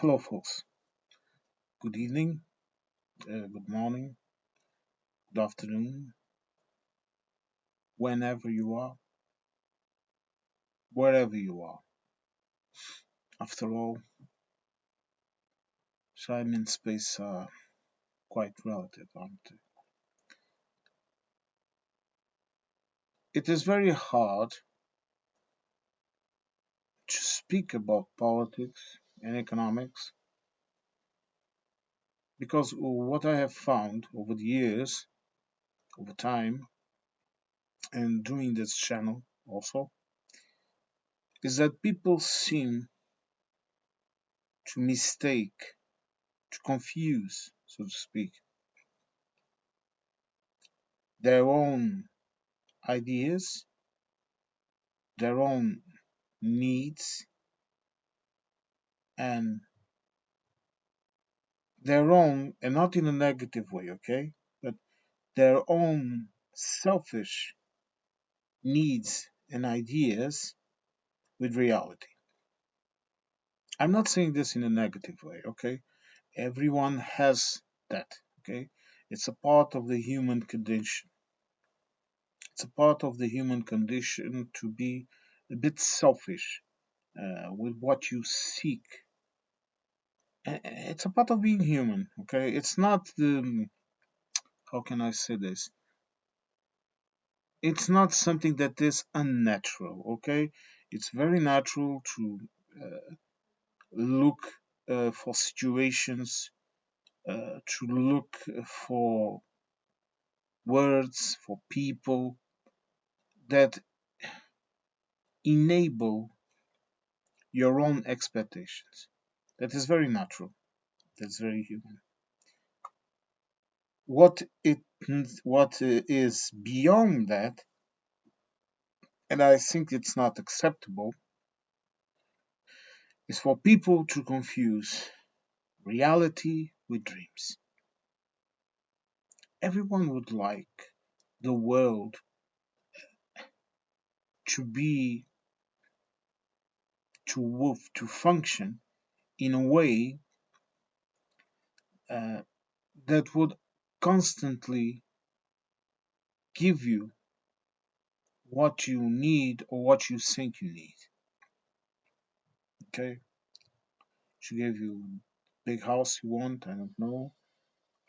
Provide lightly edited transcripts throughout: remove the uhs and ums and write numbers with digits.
Hello, folks. Good evening, good morning, good afternoon, whenever you are, wherever you are. After all, time and space are quite relative, aren't they? It is very hard to speak about politics and economics because what I have found over the years, over time, and doing this channel also, is that people seem to mistake, to confuse, so to speak, their own ideas, their own needs, and their own, and not in a negative way, okay, but their own selfish needs and ideas with reality. I'm not saying this in a negative way, okay? Everyone has that, okay? It's a part of the human condition. It's a part of the human condition to be a bit selfish with what you seek. It's a part of being human, okay? It's not the, how can I say this? It's not something that is unnatural, okay? It's very natural to uh, look for situations, to look for words, for people that enable your own expectations. That is very natural. That's very human. What it what is beyond that, and I think it's not acceptable, is for people to confuse reality with dreams. Everyone would like the world to be to function in a way uh, that would constantly give you what you need or what you think you need. Okay, to give you big house you want, I don't know,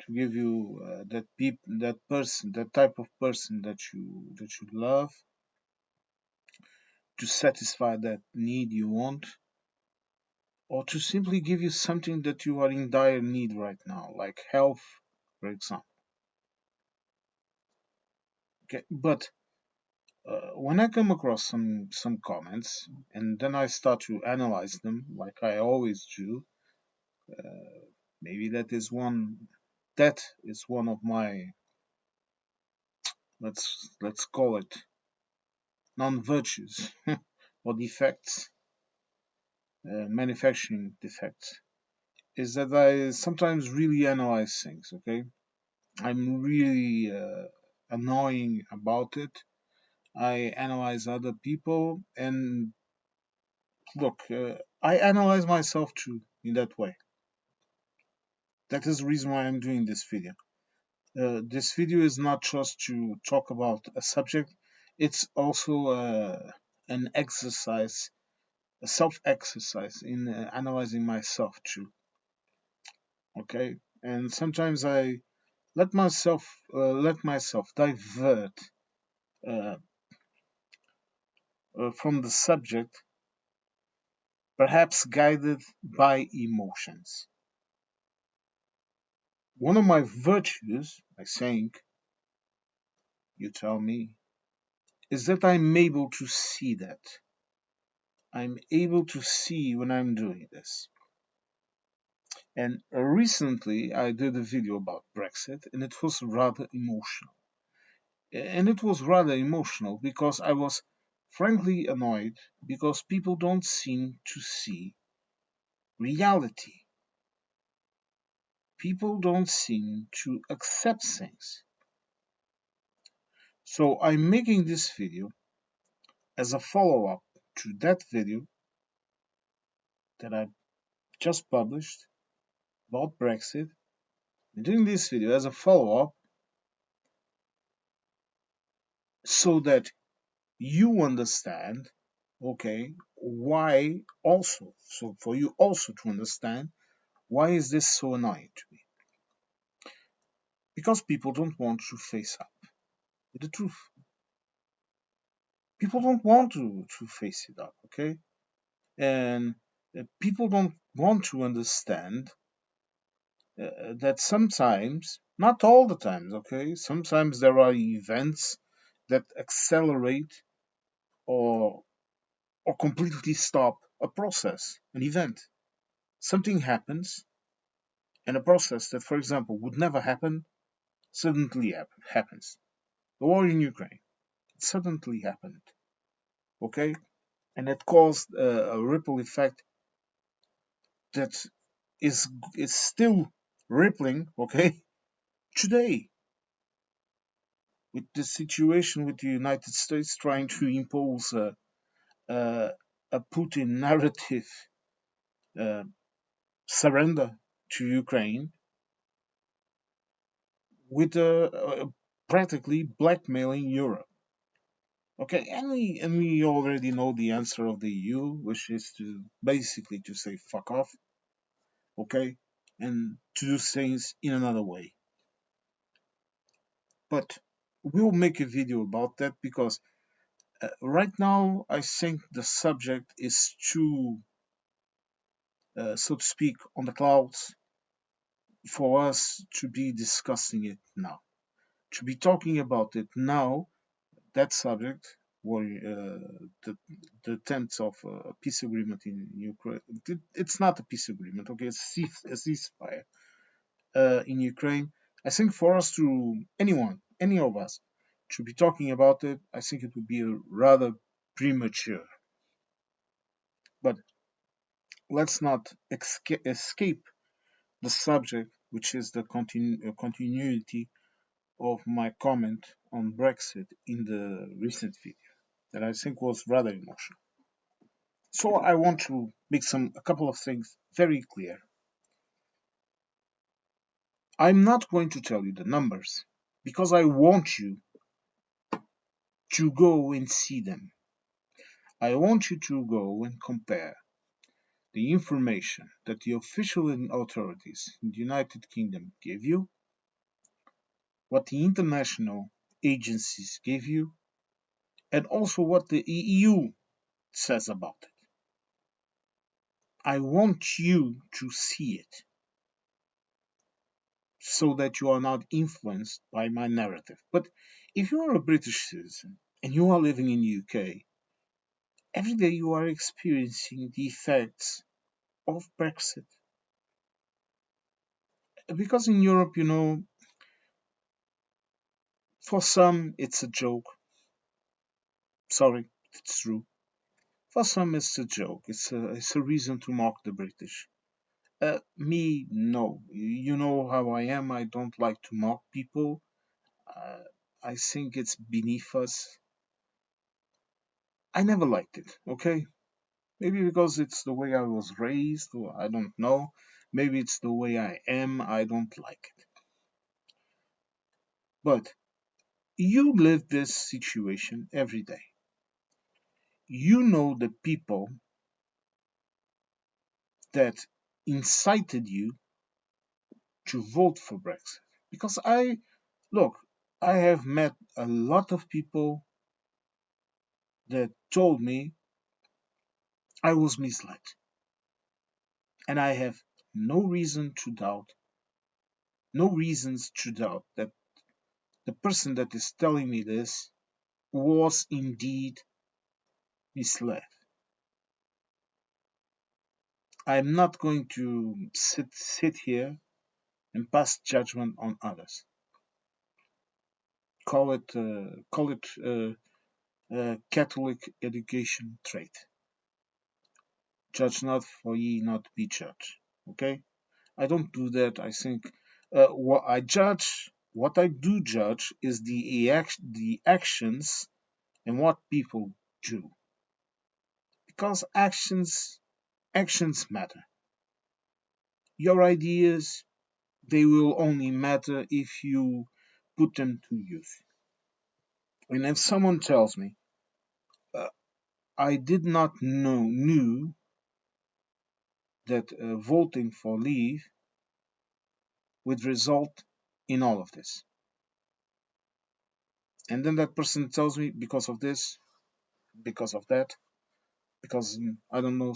to give you that person, that type of person that you love, to satisfy that need you want, or to simply give you something that you are in dire need right now, like health, for example. Okay, but when I come across some comments and then I start to analyze them, like I always do, uh, maybe that is one of my, let's call it, non-virtues or defects, manufacturing defects, is that I sometimes really analyze things. Okay, I'm really annoying about it. I analyze other people, and look, I analyze myself too in that way. That is the reason why I'm doing this video. This video is not just to talk about a subject, it's also an exercise, a self exercise in analyzing myself too. Okay, and sometimes I let myself divert uh, from the subject, perhaps guided by emotions. One of my virtues, I think, you tell me, is that I'm able to see that. I'm able to see when I'm doing this. And recently I did a video about Brexit, and it was rather emotional. And it was rather emotional because I was frankly annoyed because people don't seem to see reality. People don't seem to accept things. So I'm making this video as a follow up to that video that I just published about Brexit. I'm doing this video as a follow-up so that you understand, okay, why also, so for you also to understand why is this so annoying to me? Because people don't want to face up with the truth. People don't want to face it up, okay? And people don't want to understand that sometimes, not all the times, okay, sometimes there are events that accelerate or completely stop a process, an event. Something happens, and a process that, for example, would never happen suddenly happens. The war in Ukraine, it suddenly happened, okay, and it caused a ripple effect that is is still rippling, okay, today, with the situation with the United States trying to impose a, a Putin narrative uh, surrender to Ukraine with practically blackmailing Europe. Okay, and we already know the answer of the EU, which is to basically to say fuck off, okay, and to do things in another way. But we'll make a video about that because right now I think the subject is too, so to speak, on the clouds for us to be discussing it now. To be talking about it now, that subject, where the attempt of a peace agreement in Ukraine, it's not a peace agreement, okay, it's a ceasefire in Ukraine. I think for us to, anyone, any of us, to be talking about it, I think it would be rather premature. But let's not escape the subject, which is the continuity of my comment on Brexit in the recent video that I think was rather emotional. So I want to make a couple of things very clear. I'm not going to tell you the numbers because I want you to go and see them. I want you to go and compare the information that the official authorities in the United Kingdom gave you, what the international agencies gave you, and also what the EU says about it. I want you to see it so that you are not influenced by my narrative. But if you are a British citizen and you are living in the UK, every day you are experiencing the effects of Brexit. Because in Europe, for some it's a joke. Sorry, it's true. For some it's a joke. It's a reason to mock the British. Me, no. You know how I am. I don't like to mock people. Uh, I think it's beneath us. I never liked it, okay? Maybe because it's the way I was raised, or I don't know. Maybe it's the way I am, I don't like it. But you live this situation every day. You know the people that incited you to vote for Brexit. Because look, I have met a lot of people that told me I was misled. And I have no reason to doubt, no reasons to doubt that the person that is telling me this was indeed misled. I'm not going to sit here and pass judgment on others. Call it Catholic education trait. Judge not, for ye not be judged. Okay, I don't do that. I think what I do judge is the actions and what people do, because actions matter. Your ideas, they will only matter if you put them to use. And if someone tells me, uh, I did not knew that voting for leave would result in all of this. And then that person tells me because of this, because of that, because I don't know.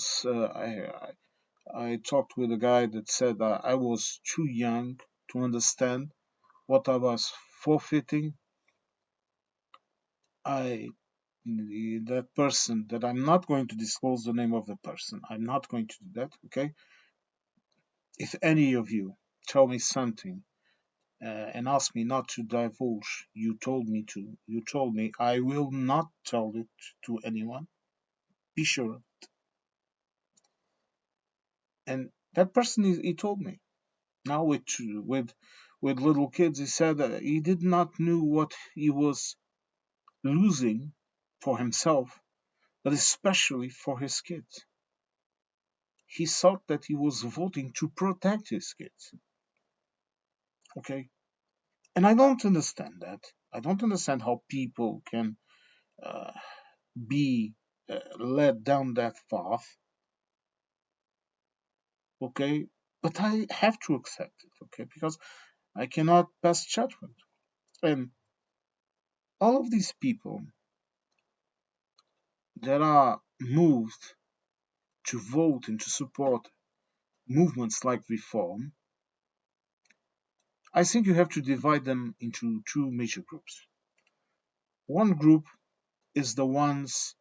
I talked with a guy that said I was too young to understand what I was forfeiting. I that person that I'm not going to disclose the name of the person. I'm not going to do that. Okay. If any of you tell me something and ask me not to divulge, you told me to. You told me I will not tell it to anyone. Be sure. And that person he told me. Now with little kids, he said he did not knew what he was losing for himself, but especially for his kids. He thought that he was voting to protect his kids. Okay, and I don't understand that. I don't understand how people can uh, be led down that path. Okay, but I have to accept it. Okay, because I cannot pass judgment. And all of these people that are moved to vote and to support movements like reform, I think you have to divide them into two major groups. One group is the ones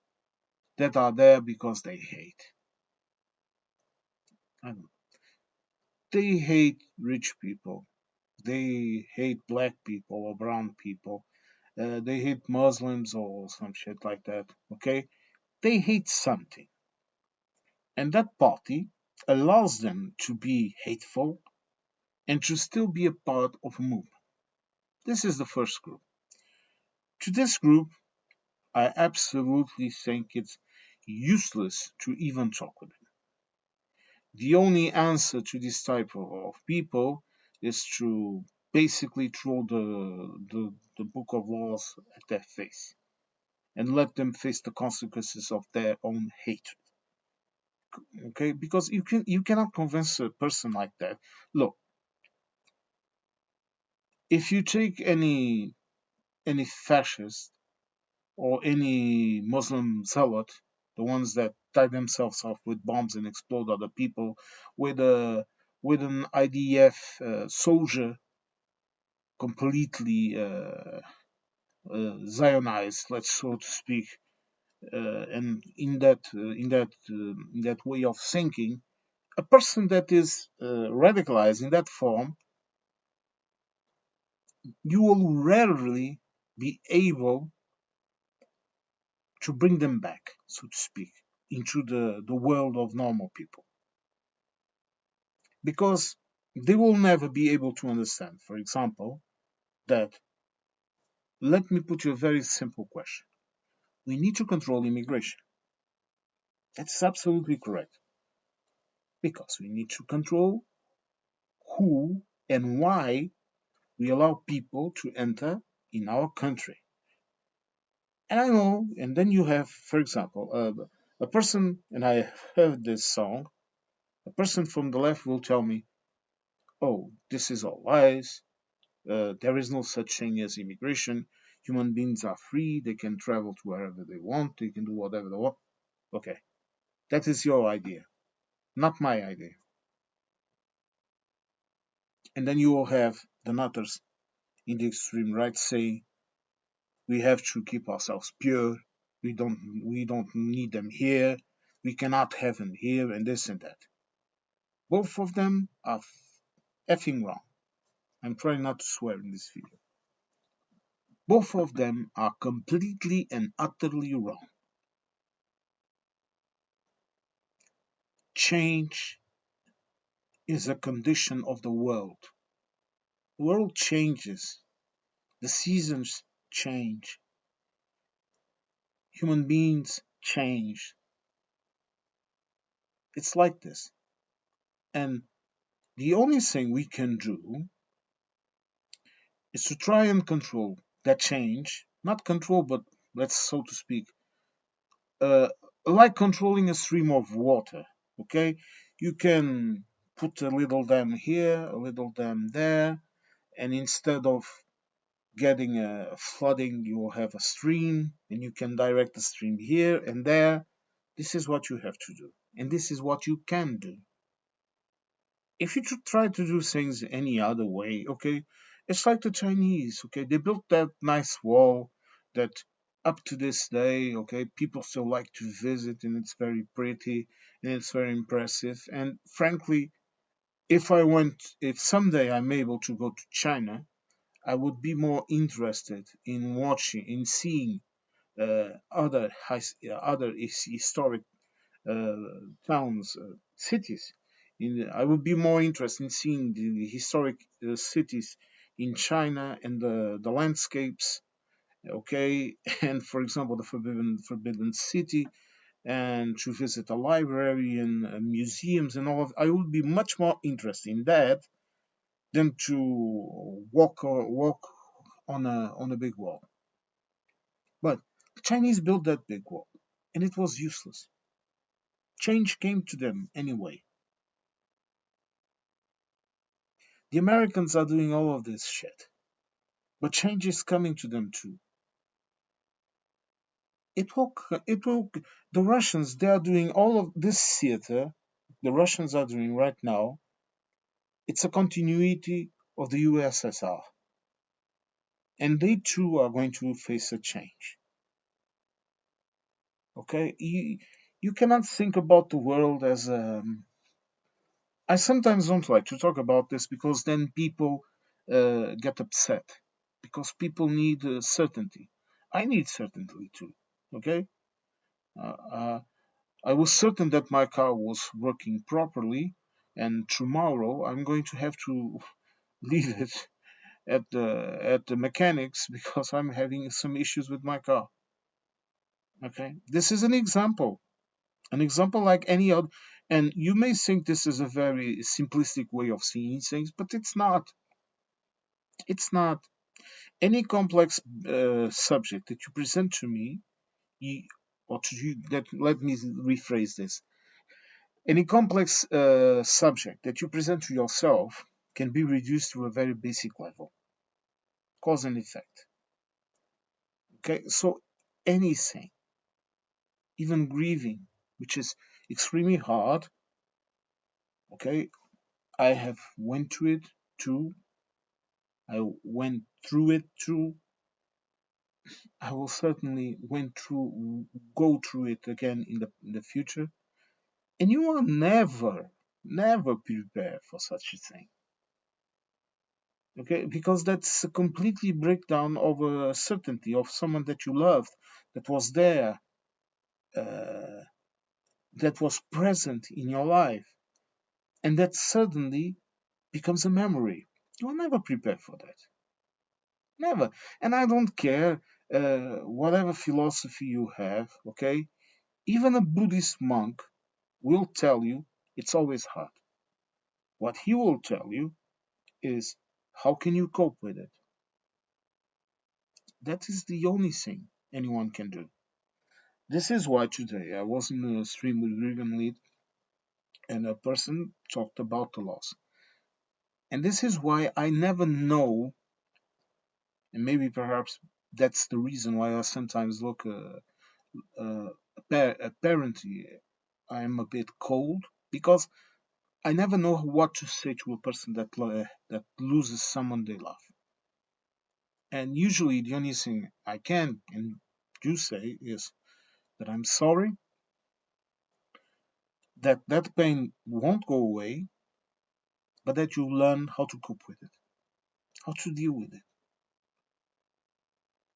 that are there because they hate. They hate rich people. They hate black people or brown people. They hate Muslims or some shit like that. Okay? They hate something. And that party allows them to be hateful and to still be a part of a movement. This is the first group. To this group, I absolutely think it's useless to even talk with them. The only answer to this type of people is to basically throw the book of laws at their face and let them face the consequences of their own hatred. Okay, because you cannot convince a person like that. Look, if you take any fascist or any Muslim zealot, the ones that tie themselves off with bombs and explode other people, with a with an IDF soldier completely Zionized, let's so to speak, and in that way of thinking, a person that is radicalized in that form, you will rarely be able to bring them back, so to speak, into the world of normal people. Because they will never be able to understand, for example, that let me put you a very simple question. We need to control immigration. That's absolutely correct. Because we need to control who and why we allow people to enter in our country. And I know, and then you have, for example, a person, and I heard this song, a person from the left will tell me, oh, this is all lies. There is no such thing as immigration. Human beings are free. They can travel to wherever they want. They can do whatever they want. Okay, that is your idea, not my idea. And then you will have the nutters in the extreme right saying we have to keep ourselves pure. We don't need them here. We cannot have them here and this and that. Both of them are effing wrong. I'm trying not to swear in this video. Both of them are completely and utterly wrong. Change is a condition of the world. The world changes. The seasons change. Human beings change. It's like this. And The only thing we can do is to try and control that change, not control, but let's so to speak, uh, like controlling a stream of water. Okay, you can put a little dam here, a little dam there, and instead of getting a flooding, you will have a stream, and you can direct the stream here and there. This is what you have to do, and this is what you can do. If you try to do things any other way, okay, it's like the Chinese, okay, they built that nice wall that up to this day, okay, people still like to visit, and it's very pretty and it's very impressive. And frankly, if someday I'm able to go to China, I would be more interested in watching, in seeing other historic uh, towns, cities. I would be more interested in seeing the historic cities in China and the landscapes. Okay, and for example, the Forbidden City, and to visit a library and museums and all of. I would be much more interested in that than to walk on a big wall. But the Chinese built that big wall, and it was useless. Change came to them anyway. The Americans are doing all of this shit, but change is coming to them too. It will. The Russians, they are doing all of this theater. The Russians are doing right now. It's a continuity of the USSR, and they too are going to face a change. Okay, you cannot think about the world as I sometimes don't like to talk about this because then people get upset because people need certainty. I need certainty too. Okay, uh, uh, I was certain that my car was working properly, and tomorrow I'm going to have to leave it at the mechanics because I'm having some issues with my car. Okay, this is an example like any other. And you may think this is a very simplistic way of seeing things, but it's not. It's not. Any complex subject that you present to me, you, or to you, that let me rephrase this. Any complex subject that you present to yourself can be reduced to a very basic level, cause and effect. Okay, so anything, even grieving, which is extremely hard. Okay, I have went through it too. I went through it too. I will certainly go through it again in the future. And you are never prepared for such a thing. Okay, because that's a completely breakdown of a certainty of someone that you loved, that was there, uh, that was present in your life, and that suddenly becomes a memory. You are never prepared for that. Never. And I don't care whatever philosophy you have, okay? Even a Buddhist monk will tell you it's always hard. What he will tell you is how can you cope with it? That is the only thing anyone can do. This is why today I was in a stream with Regan Lead and a person talked about the loss. And this is why I never know, and maybe perhaps that's the reason why I sometimes look apparently I am a bit cold because I never know what to say to a person that loses someone they love. And usually the only thing I can and do say is that I'm sorry, that that pain won't go away, but that you learn how to cope with it, how to deal with it.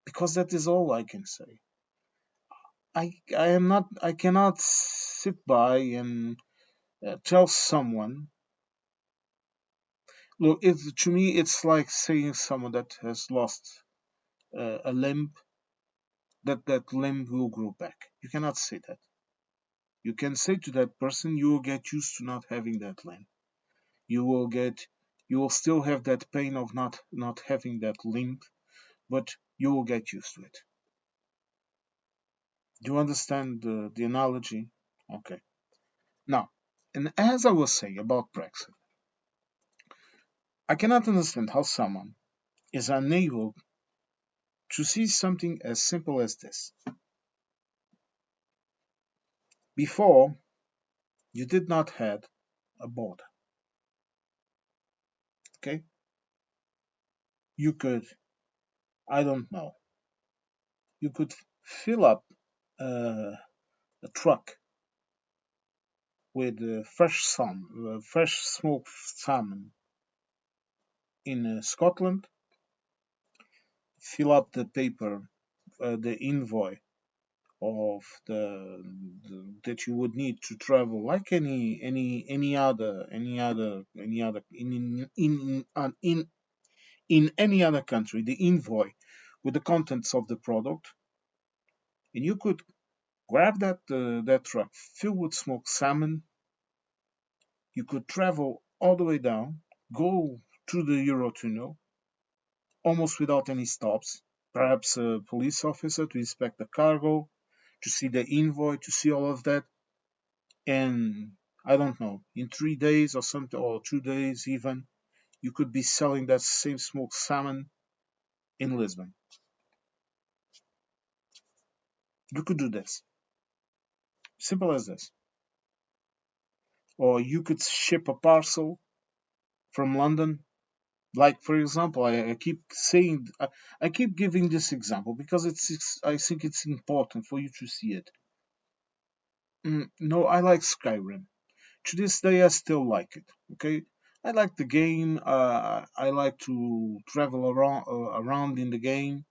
Because that is all I can say. I cannot sit by and tell someone. Look, to me, it's like saying someone that has lost a limb, that limb will grow back. You cannot say that. You can say to that person, you will get used to not having that limb. You will get, you will still have that pain of not having that limp, but you will get used to it. Do you understand the analogy? Okay. Now, and as I was saying about Brexit, I cannot understand how someone is unable to see something as simple as this. Before, you did not have a border. Okay? You could, I don't know, you could fill up a truck with fresh smoked salmon in Scotland, fill up the paper, the invoice of that you would need to travel like any other in any other country, the invoice with the contents of the product, and you could grab that truck filled with smoked salmon. You could travel all the way down, go through the Eurotunnel almost without any stops. Perhaps a police officer to inspect the cargo, to see the invoice, to see all of that. And I don't know, in 3 days or something, or 2 days even, you could be selling that same smoked salmon in Lisbon. You could do this. Simple as this. Or you could ship a parcel from London. Like, for example, I keep saying, I keep giving this example because I think it's important for you to see it. No, I like Skyrim. To this day, I still like it. Okay, I like the game. I like to travel around in the game,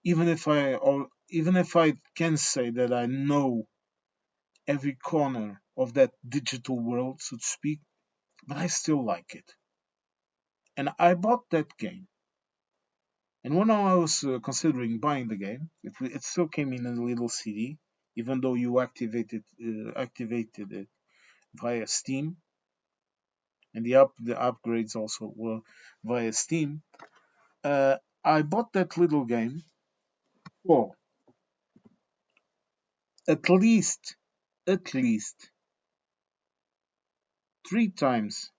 even if I can say that I know every corner of that digital world, so to speak, but I still like it. And I bought that game. And when I was considering buying the game, it still came in a little CD, even though you activated it via Steam, and the upgrades also were via Steam. I bought that little game for at least at least 3 times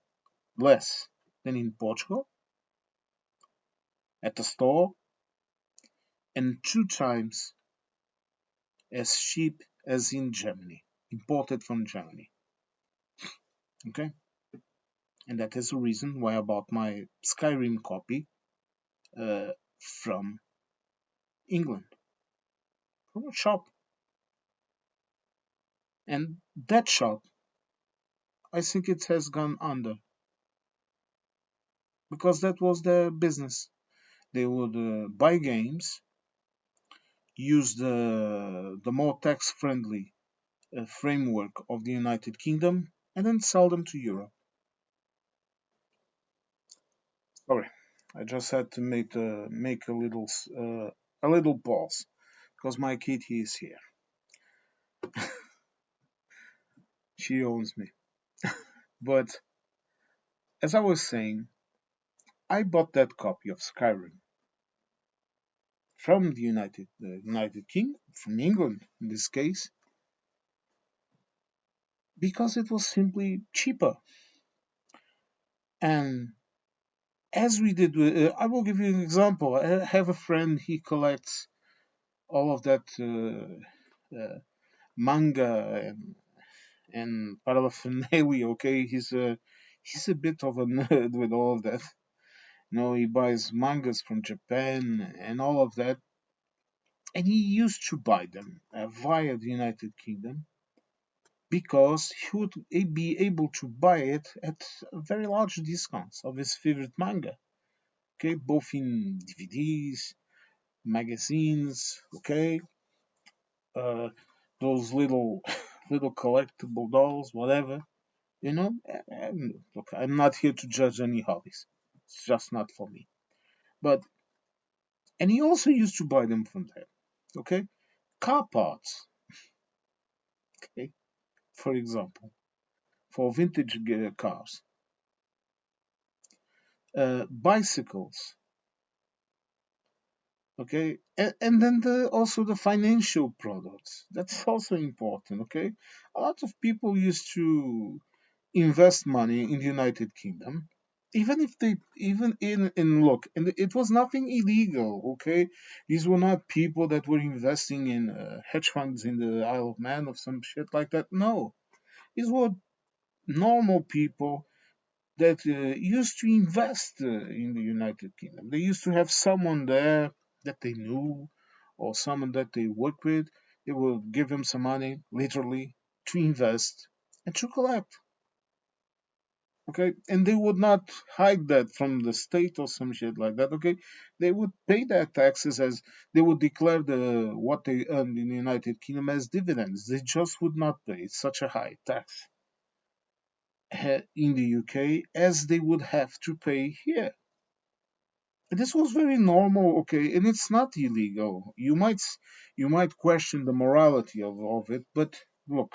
less than in Portugal at the store, and 2 times as cheap as in Germany, imported from Germany. Okay, and that is the reason why I bought my Skyrim copy from England, from a shop, and that shop, I think it has gone under because that was their business. They would buy games, use the more tax friendly framework of the United Kingdom, and then sell them to Europe. Sorry, I just had to make a little pause because my kitty is here. She owns me. But as I was saying, I bought that copy of Skyrim from the United Kingdom, from England in this case, because it was simply cheaper. And as we did with, I will give you an example. I have a friend, he collects all of that manga and paraphernalia. Okay, he's a bit of a nerd with all of that. He buys mangas from Japan and all of that, and he used to buy them via the United Kingdom because he would be able to buy it at very large discounts of his favorite manga. Okay, both in DVDs, magazines. Okay, uh, those little little collectible dolls, whatever. Look, I'm not here to judge any hobbies. It's just not for me. But and he also used to buy them from there. Okay, car parts. Okay, for example, for vintage cars. bicycles. Okay, and then also the financial products. That's also important. Okay, a lot of people used to invest money in the United Kingdom, even if they even in look, and it was nothing illegal. Okay, these were not people that were investing in hedge funds in the Isle of Man or some shit like that. No, these were normal people that used to invest in the United Kingdom. They used to have someone there that they knew or someone that they worked with. They would give them some money, literally, to invest and to collect. Okay, and they would not hide that from the state or some shit like that. Okay, they would pay their taxes as they would declare what they earned in the United Kingdom as dividends. They just would not pay such a high tax in the UK as they would have to pay here. This was very normal, okay, and it's not illegal. You might question the morality of it, but look,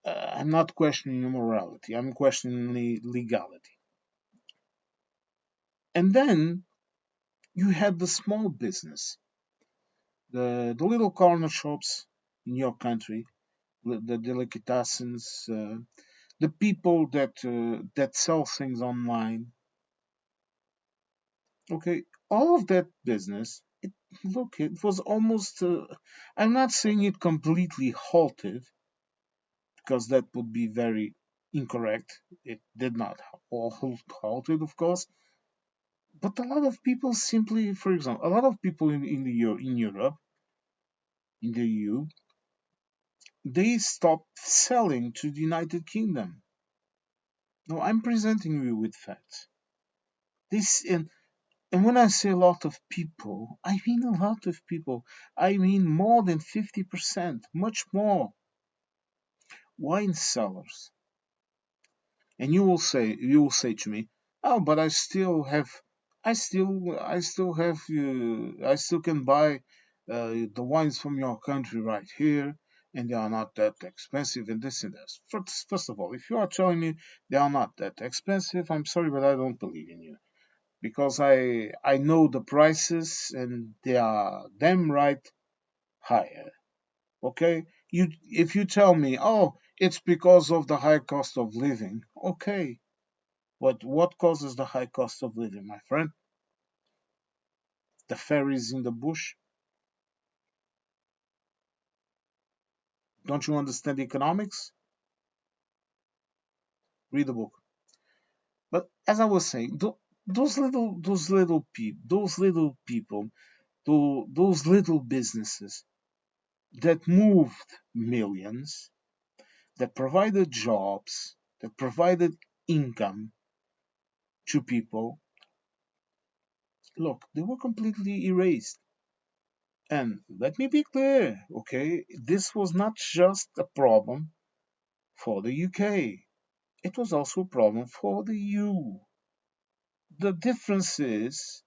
I'm not questioning the morality. I'm questioning the legality. And then you had the small business, the little corner shops in your country, the delicatessens, the people that sell things online. Okay, all of that business. Look, it was almost. I'm not saying it completely halted because that would be very incorrect. It did not all halted, of course, but a lot of people simply, for example, a lot of people in Europe, in the EU, they stopped selling to the United Kingdom. No, I'm presenting you with facts. This and when I say a lot of people, I mean a lot of people. I mean more than 50%, much more. Wine cellars. And you will say to me, oh, but I still can buy the wines from your country right here, and they are not that expensive and this and that. First of all, if you are telling me they are not that expensive, I'm sorry, but I don't believe in you because I know the prices and they are damn right higher. Okay, if you tell me, oh, it's because of the high cost of living, okay, what causes the high cost of living, my friend? The fairies in the bush? Don't you understand economics? Read the book. But as I was saying, those little people, those little businesses that moved millions, that provided jobs, that provided income to people, look, they were completely erased. And let me be clear, okay? This was not just a problem for the UK. It was also a problem for the EU. The difference is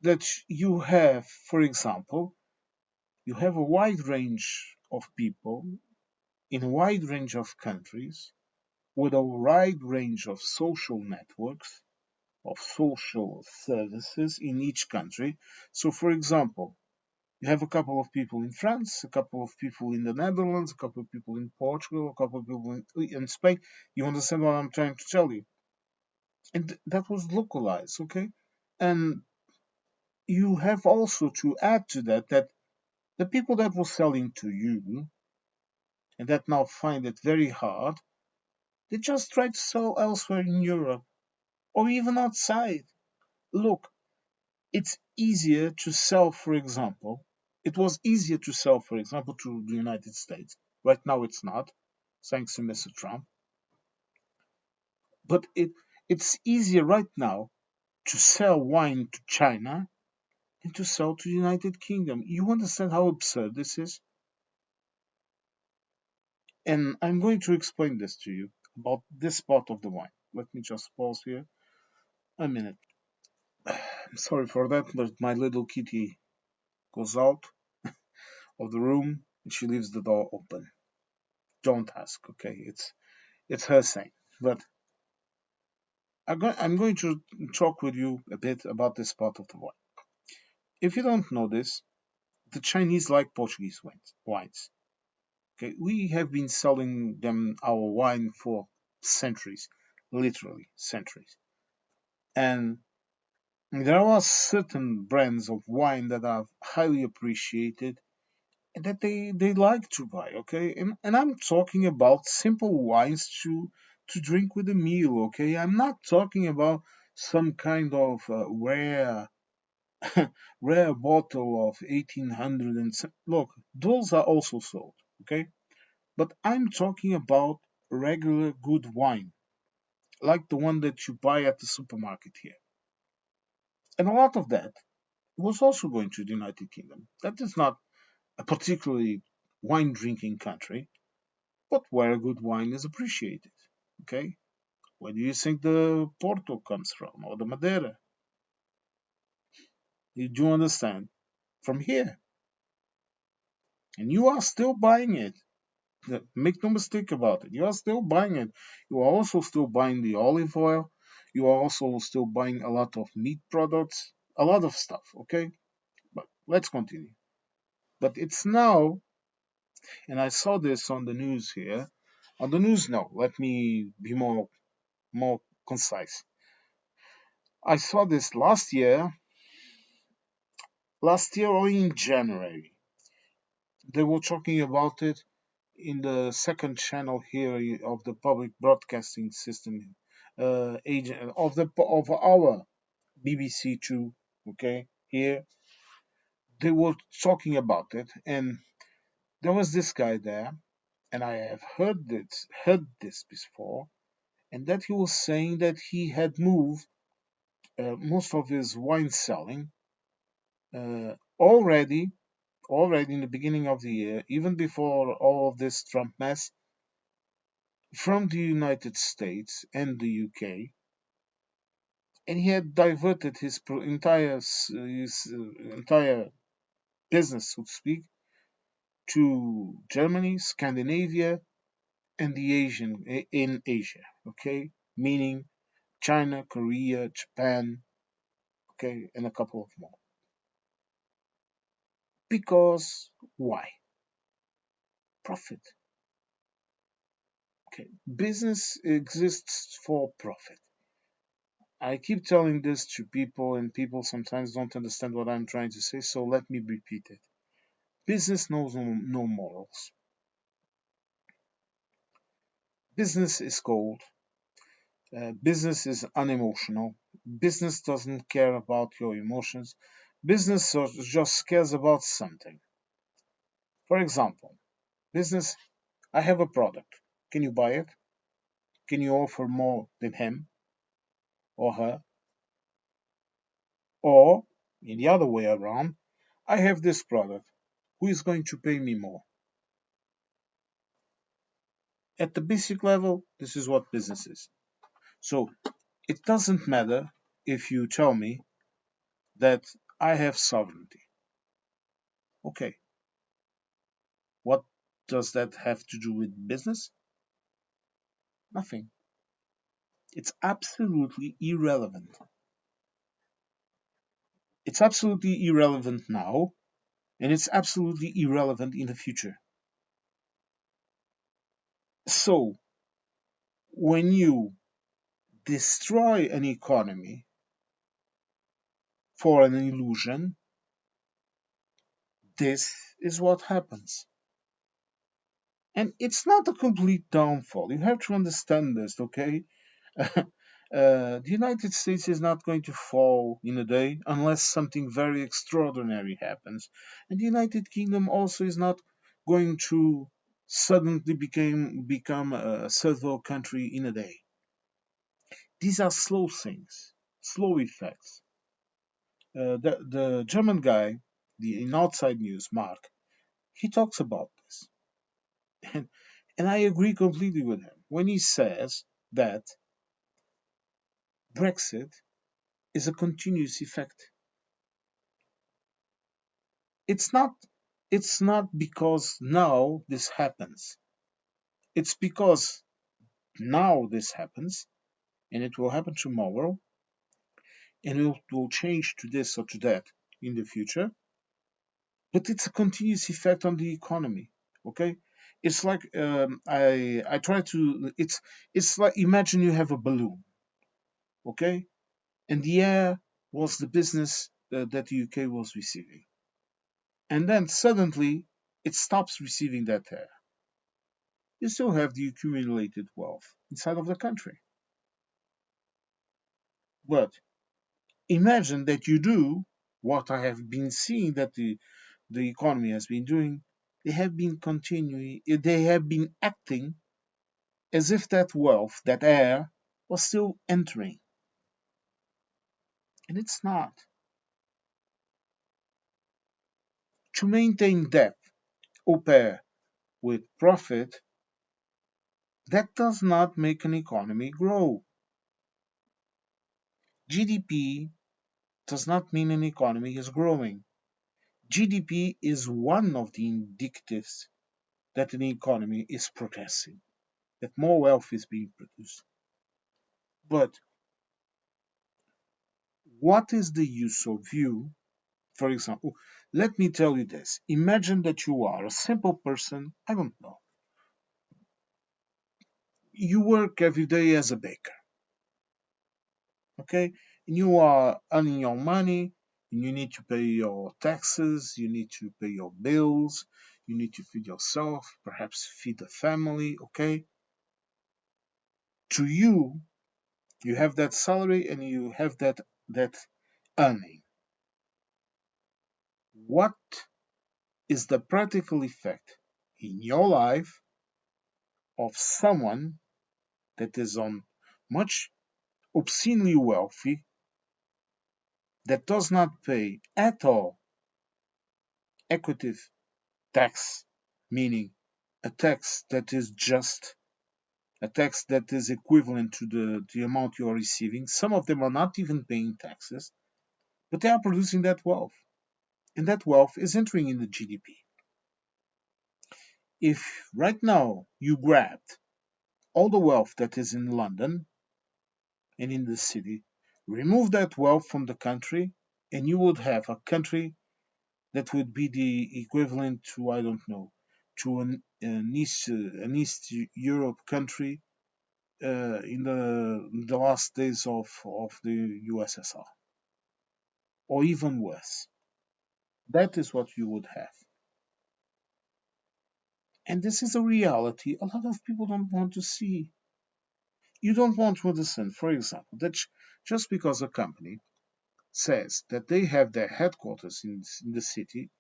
that you have, for example, you have a wide range of people in a wide range of countries with a wide range of social networks, of social services in each country. So, for example, you have a couple of people in France, a couple of people in the Netherlands, a couple of people in Portugal, a couple of people in Spain. You understand what I'm trying to tell you? And that was localized, okay? And you have also to add to that that the people that were selling to you and that now find it very hard, they just try to sell elsewhere in Europe or even outside. Look, it's easier to sell, for example, it was easier to sell, for example, to the United States. Right now it's not, thanks to Mr. Trump. But it's easier right now to sell wine to China than to sell to the United Kingdom. You understand how absurd this is? And I'm going to explain this to you about this part of the wine. Let me just pause here a minute. I'm sorry for that, but my little kitty goes out of the room and she leaves the door open. Don't ask, okay? It's her saying. But I'm going to talk with you a bit about this part of the wine. If you don't know this, the Chinese like Portuguese wines. Okay, we have been selling them our wine for centuries, literally centuries. And there are certain brands of wine that are highly appreciated and that they like to buy, okay? And I'm talking about simple wines to drink with a meal, okay? I'm not talking about some kind of rare bottle of 1800 and look, those are also sold, okay? But I'm talking about regular good wine, like the one that you buy at the supermarket here. And a lot of that was also going to the United Kingdom. That is not a particularly wine drinking country, but where a good wine is appreciated. Okay? Where do you think the Porto comes from or the Madeira? You do understand? From here. And you are still buying it. Make no mistake about it. You are still buying it. You are also still buying the olive oil. You are also still buying a lot of meat products, a lot of stuff. Okay? But let's continue. But it's now, and I saw this on the news here. On the news, no. Let me be more concise. I saw this last year or in January. They were talking about it in the second channel here of the public broadcasting system, agent of our BBC Two. Okay, here they were talking about it, and there was this guy there, and I have heard this before, and that he was saying that he had moved most of his wine selling already in the beginning of the year, even before all of this Trump mess, from the United States and the UK, and he had diverted his entire business, so to speak, to Germany, Scandinavia, and the in Asia. Okay, meaning China, Korea, Japan, okay, and a couple of more. Because why? Profit. Okay, business exists for profit. I keep telling this to people, and people sometimes don't understand what I'm trying to say, so let me repeat it. Business knows no morals. Business is cold. Business is unemotional. Business doesn't care about your emotions. Business just cares about something. For example, business, I have a product. Can you buy it? Can you offer more than him or her? Or, in the other way around, I have this product. Who is going to pay me more? At the basic level, this is what business is. So it doesn't matter if you tell me that I have sovereignty. Okay, what does that have to do with business? Nothing. It's absolutely irrelevant. It's absolutely irrelevant now, and it's absolutely irrelevant in the future. So, when you destroy an economy for an illusion, this is what happens. And it's not a complete downfall. You have to understand this, okay? The United States is not going to fall in a day unless something very extraordinary happens. And the United Kingdom also is not going to suddenly become a third world country in a day. These are slow things, slow effects. The German guy, in Outside News, Mark, he talks about this. And, and I agree completely with him when he says that Brexit is a continuous effect. It's not it's not because now this happens. It's because now this happens and it will happen tomorrow, and it will change to this or to that in the future, but it's a continuous effect on the economy. Okay, it's like I try to it's like imagine you have a balloon, okay, and the air was the business that the UK was receiving, and then suddenly it stops receiving that air. You still have the accumulated wealth inside of the country, but imagine that you do what I have been seeing that the economy has been doing. They have been continuing, they have been acting as if that wealth, that air, was still entering. And it's not. To maintain debt or pair with profit, that does not make an economy grow. GDP does not mean an economy is growing. GDP is one of the indicatives that an economy is progressing, that more wealth is being produced. But what is the use of you? For example, let me tell you this. Imagine that you are a simple person, I don't know. You work every day as a baker, okay? And you are earning your money, and you need to pay your taxes, you need to pay your bills, you need to feed yourself, perhaps feed the family, okay? To you, you have that salary and you have that earning. What is the practical effect in your life of someone that is on much obscenely wealthy that does not pay at all equitative tax, meaning a tax that is just, a tax that is equivalent to the amount you are receiving. Some of them are not even paying taxes, but they are producing that wealth, and that wealth is entering in the GDP. If right now you grabbed all the wealth that is in London and in the city, remove that wealth from the country, and you would have a country that would be the equivalent to, I don't know, to an East Europe country in the last days of the USSR, or even worse. That is what you would have. And this is a reality a lot of people don't want to see. You don't want to understand, for example, that just because a company says that they have their headquarters in the city,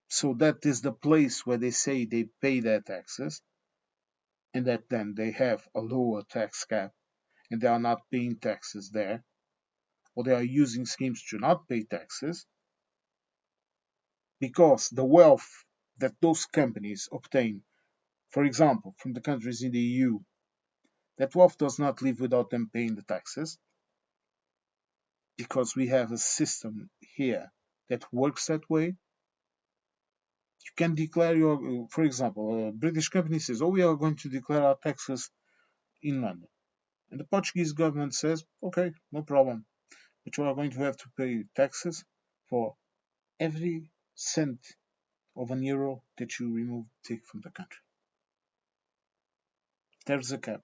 so that is the place where they say they pay their taxes, and that then they have a lower tax cap and they are not paying taxes there, or they are using schemes to not pay taxes, because the wealth that those companies obtain, for example, from the countries in the EU, that wealth does not leave without them paying the taxes, because we have a system here that works that way. You can declare your, for example, a British company says, oh, we are going to declare our taxes in London. And the Portuguese government says, okay, no problem, but you are going to have to pay taxes for every cent of an euro that you take from the country. There's a cap.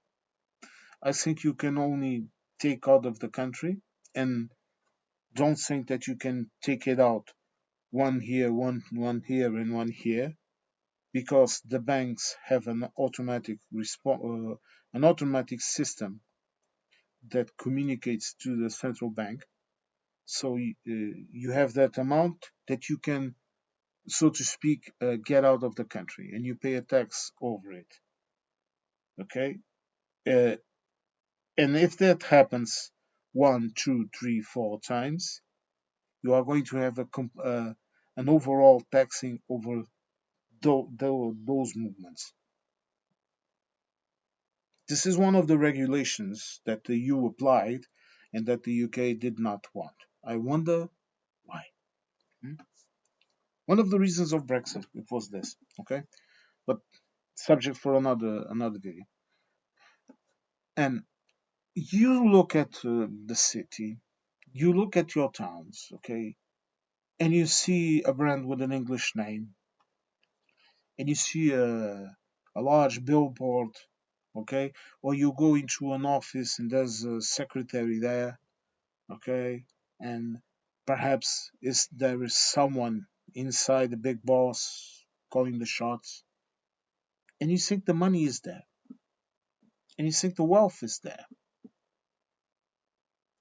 I think you can only take out of the country, and don't think that you can take it out one here, one here, and one here, because the banks have an automatic system that communicates to the central bank. So you have that amount that you can, so to speak, get out of the country, and you pay a tax over it. Okay, uh, and if that happens one, two, three, four times, you are going to have an overall taxing over those movements. This is one of the regulations that the EU applied and that the UK did not want. I wonder why. Hmm? One of the reasons of Brexit it was this. Okay, but subject for another video. And You look at the city, you look at your towns, okay, and you see a brand with an English name, and you see a large billboard, okay, or you go into an office and there's a secretary there, okay, and perhaps there is someone inside the big boss calling the shots, and you think the money is there, and you think the wealth is there.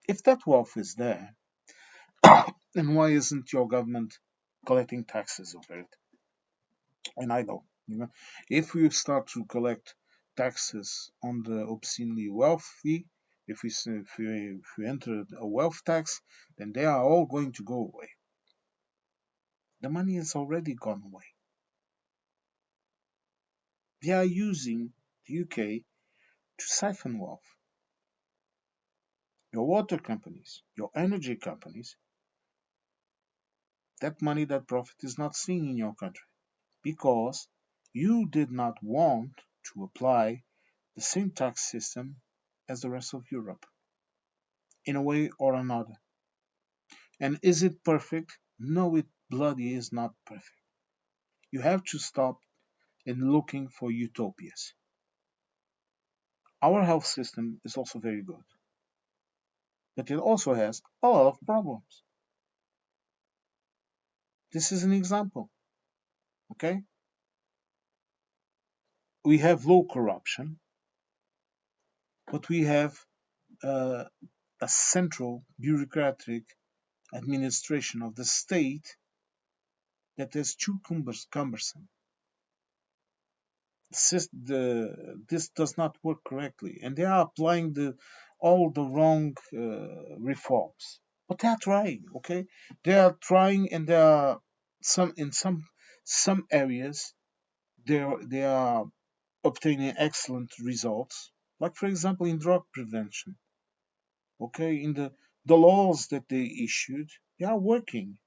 If that wealth is there, then why isn't your government collecting taxes over it? And I know, if we start to collect taxes on the obscenely wealthy, if we enter a wealth tax, then they are all going to go away. The money has already gone away. They are using the UK to siphon wealth. Your water companies, your energy companies, that money, that profit is not seen in your country because you did not want to apply the same tax system as the rest of Europe in a way or another. And is it perfect? No, it bloody is not perfect. You have to stop in looking for utopias. Our health system is also very good, but it also has a lot of problems. This is an example, okay? We have low corruption, but we have uh, a central bureaucratic administration of the state that is too cumbersome. This does not work correctly, and they are applying all the wrong reforms. But they are trying, okay? They are trying, and they are some areas they are obtaining excellent results. Like for example, in drug prevention, okay, in the laws that they issued, they are working.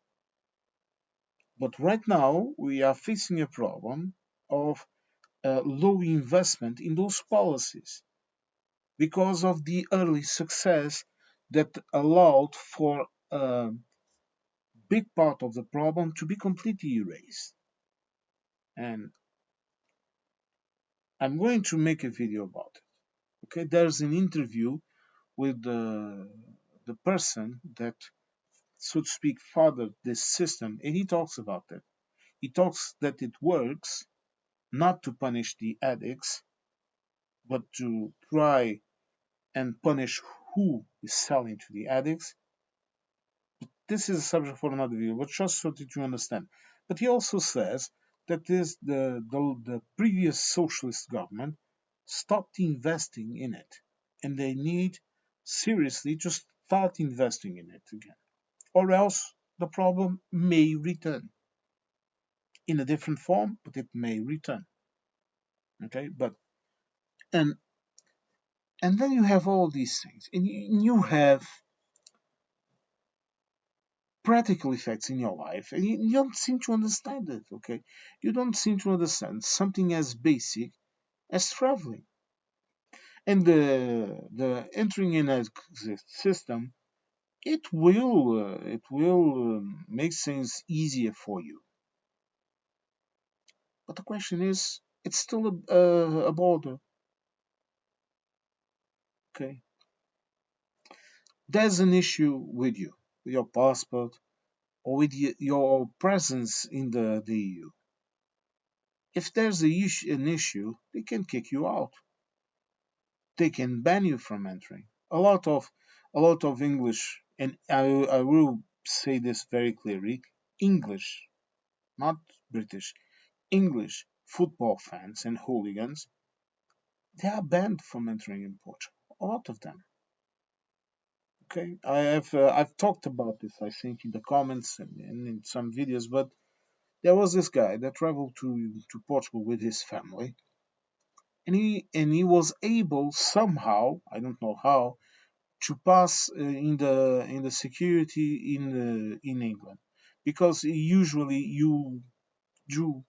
But right now, we are facing a problem of low investment in those policies because of the early success that allowed for a big part of the problem to be completely erased. And I'm going to make a video about it. Okay, there's an interview with the person that, so to speak, fathered this system, and he talks about that. He talks that it works not to punish the addicts, but to try and punish who is selling to the addicts. This is a subject for another video, but just so that you understand. But he also says that the previous socialist government stopped investing in it, and they need seriously to start investing in it again, or else the problem may return in a different form, but it may return. Okay, but and and then you have all these things, and you have practical effects in your life, and you don't seem to understand it. Okay, you don't seem to understand something as basic as traveling, and the entering in exit system. It will make things easier for you, but the question is, it's still a border. Okay, there's an issue with you, with your passport, or with your presence in the EU. If there's an issue, they can kick you out. They can ban you from entering. A lot of English, and I will say this very clearly, English, not British, English football fans and hooligans, they are banned from entering in Portugal. A lot of them. Okay, I've talked about this, I think, in the comments and in some videos, but there was this guy that traveled to Portugal with his family, and he was able somehow, I don't know how, to pass in the security in England, because usually you do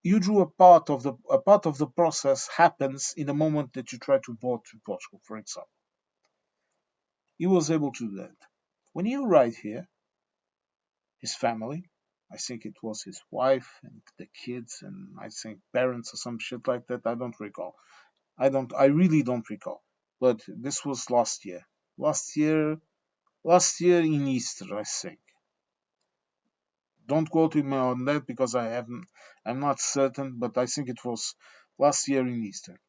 you drew a part of the process happens in the moment that you try to board to Portugal, for example. He was able to do that. When you arrive here, his family, I think it was his wife and the kids and I think parents or some shit like that. I don't recall. I really don't recall. But this was last year. Last year last year in Easter, I think. Don't quote me on that because I'm not certain, but I think it was last year in Easter.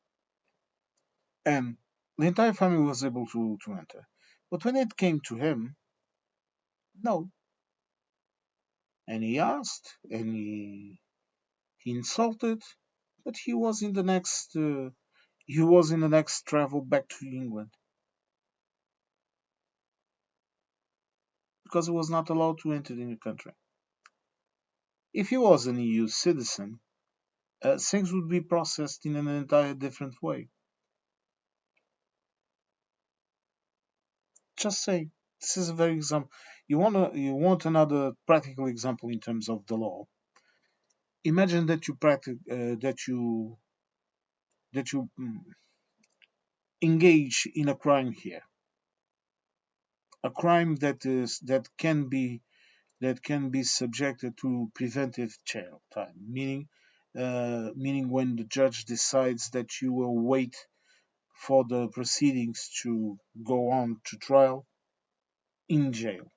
And the entire family was able to enter. But when it came to him, no. And he asked and he insulted, but he was in the next travel back to England because he was not allowed to enter the country. If he was an EU citizen, things would be processed in an entire different way. Just say this is a very example. You want another practical example in terms of the law. Imagine that you engage in a crime here, a crime that can be subjected to preventive jail time, meaning when the judge decides that you will wait for the proceedings to go on to trial in jail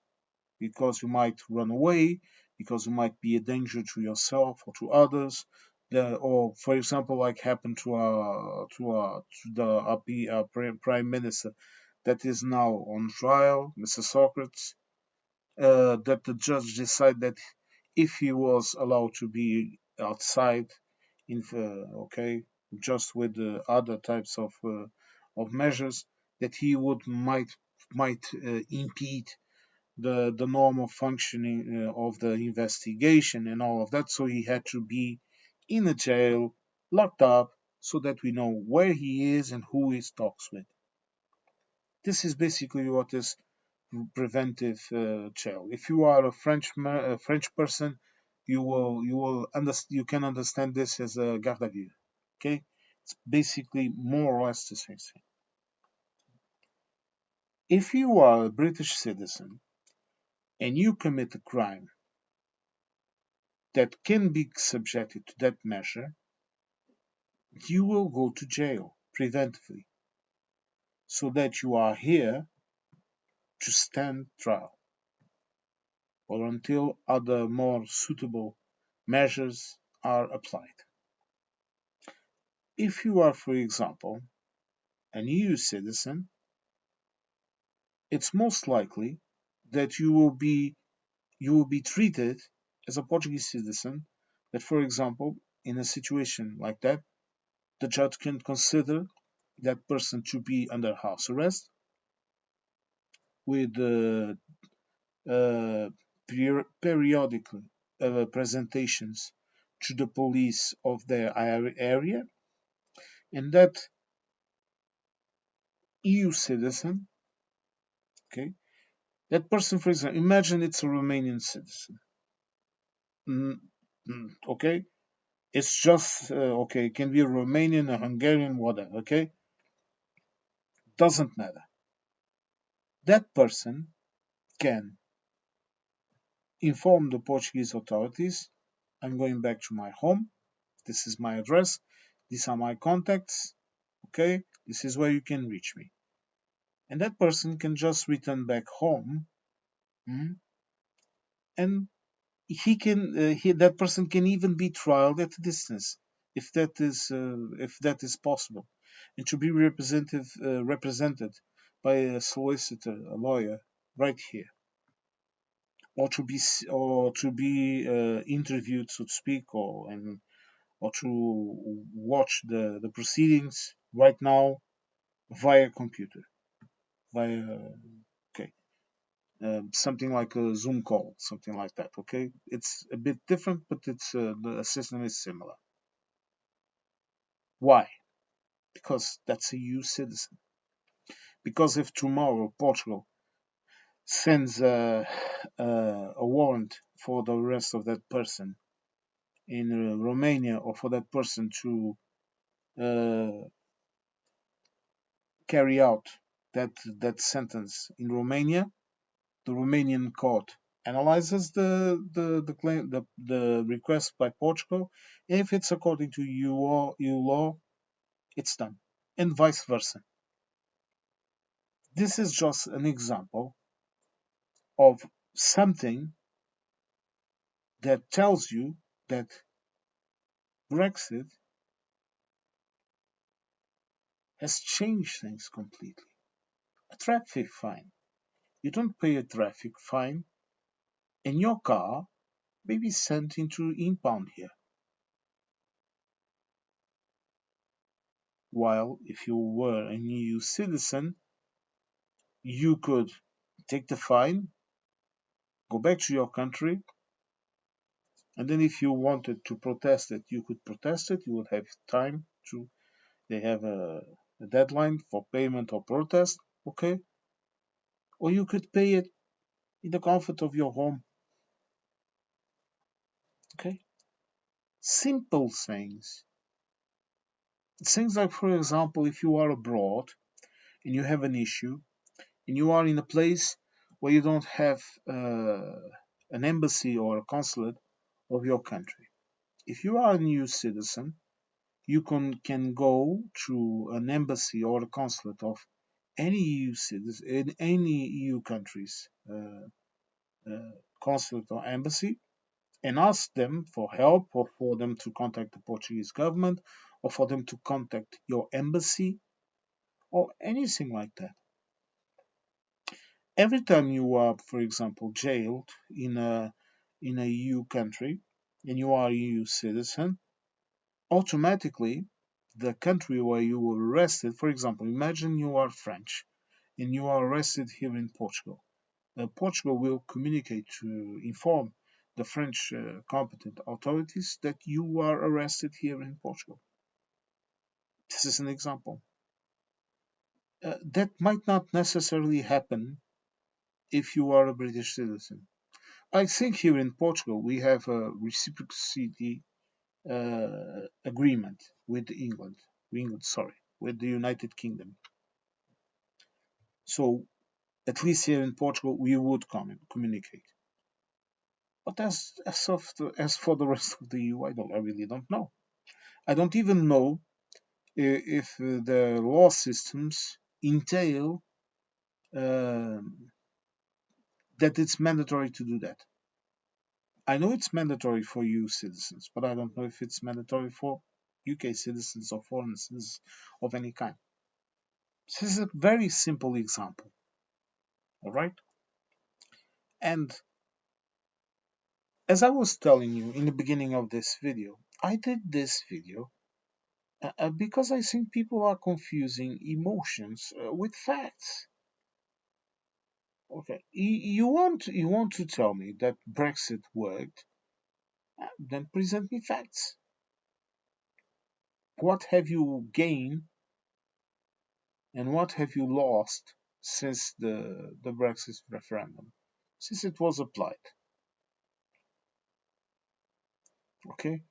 because you might run away, because you might be a danger to yourself or to others. Or, for example, like happened to the prime minister that is now on trial, Mr. Socrates, that the judge decided that if he was allowed to be outside, okay, just with the other types of measures, that he would might impede the normal functioning of the investigation and all of that. So he had to be in a jail, locked up, so that we know where he is and who he talks with. This is basically what is preventive jail. If you are a French person, you can understand this as a garde à vue. Okay, it's basically more or less the same thing. If you are a British citizen and you commit a crime that can be subjected to that measure, you will go to jail preventively so that you are here to stand trial or until other more suitable measures are applied. If you are, for example, an EU citizen, it's most likely that you will be treated as a Portuguese citizen. That, for example, in a situation like that, the judge can consider that person to be under house arrest with uh, periodic presentations to the police of their area, and that EU citizen, okay, that person, for example, imagine it's a Romanian citizen, okay, it's just okay, it can be a Romanian, a Hungarian, whatever, okay, doesn't matter. That person can inform the Portuguese authorities, I'm going back to my home, this is my address, these are my contacts, okay, this is where you can reach me. And that person can just return back home, and that person can even be trialed at a distance if that is possible, and to be represented by a solicitor, a lawyer, right here, or to be interviewed, so to speak, or to watch the proceedings right now via computer, via okay, something like a Zoom call, something like that. Okay, it's a bit different, but the system is similar. Why? Because that's a EU citizen. Because if tomorrow Portugal sends a warrant for the arrest of that person, in Romania, or for that person to uh, carry out that sentence in Romania, the Romanian court analyzes the claim, the request by Portugal. If it's according to EU law, it's done, and vice versa. This is just an example of something that tells you that Brexit has changed things completely. A traffic fine. You don't pay a traffic fine, and your car may be sent into impound here. While if you were an EU citizen, you could take the fine, go back to your country, and then if you wanted to protest it, you could protest it. You would have time to, they have a deadline for payment or protest, okay? Or you could pay it in the comfort of your home, okay? Simple things. Things like, for example, if you are abroad and you have an issue and you are in a place where you don't have an embassy or a consulate of your country. If you are a new citizen, you can go to an embassy or a consulate of any EU citizen in any EU countries consulate or embassy, and ask them for help, or for them to contact the Portuguese government, or for them to contact your embassy, or anything like that. Every time you are, for example, jailed in a EU country and you are a EU citizen, automatically the country where you were arrested, for example, imagine you are French and you are arrested here in Portugal. Portugal will communicate to inform the French competent authorities that you are arrested here in Portugal. This is an example. That might not necessarily happen if you are a British citizen. I think here in Portugal we have a reciprocity agreement with with the United Kingdom. So at least here in Portugal we would communicate. But as for the rest of the EU, I really don't know. I don't even know if the law systems entail that it's mandatory to do that. I know it's mandatory for EU citizens, but I don't know if it's mandatory for UK citizens or foreign citizens of any kind. This is a very simple example, all right? And as I was telling you in the beginning of this video, I did this video because I think people are confusing emotions with facts. Okay, you want to tell me that Brexit worked? Then present me facts. What have you gained and what have you lost since the Brexit referendum, since it was applied? Okay,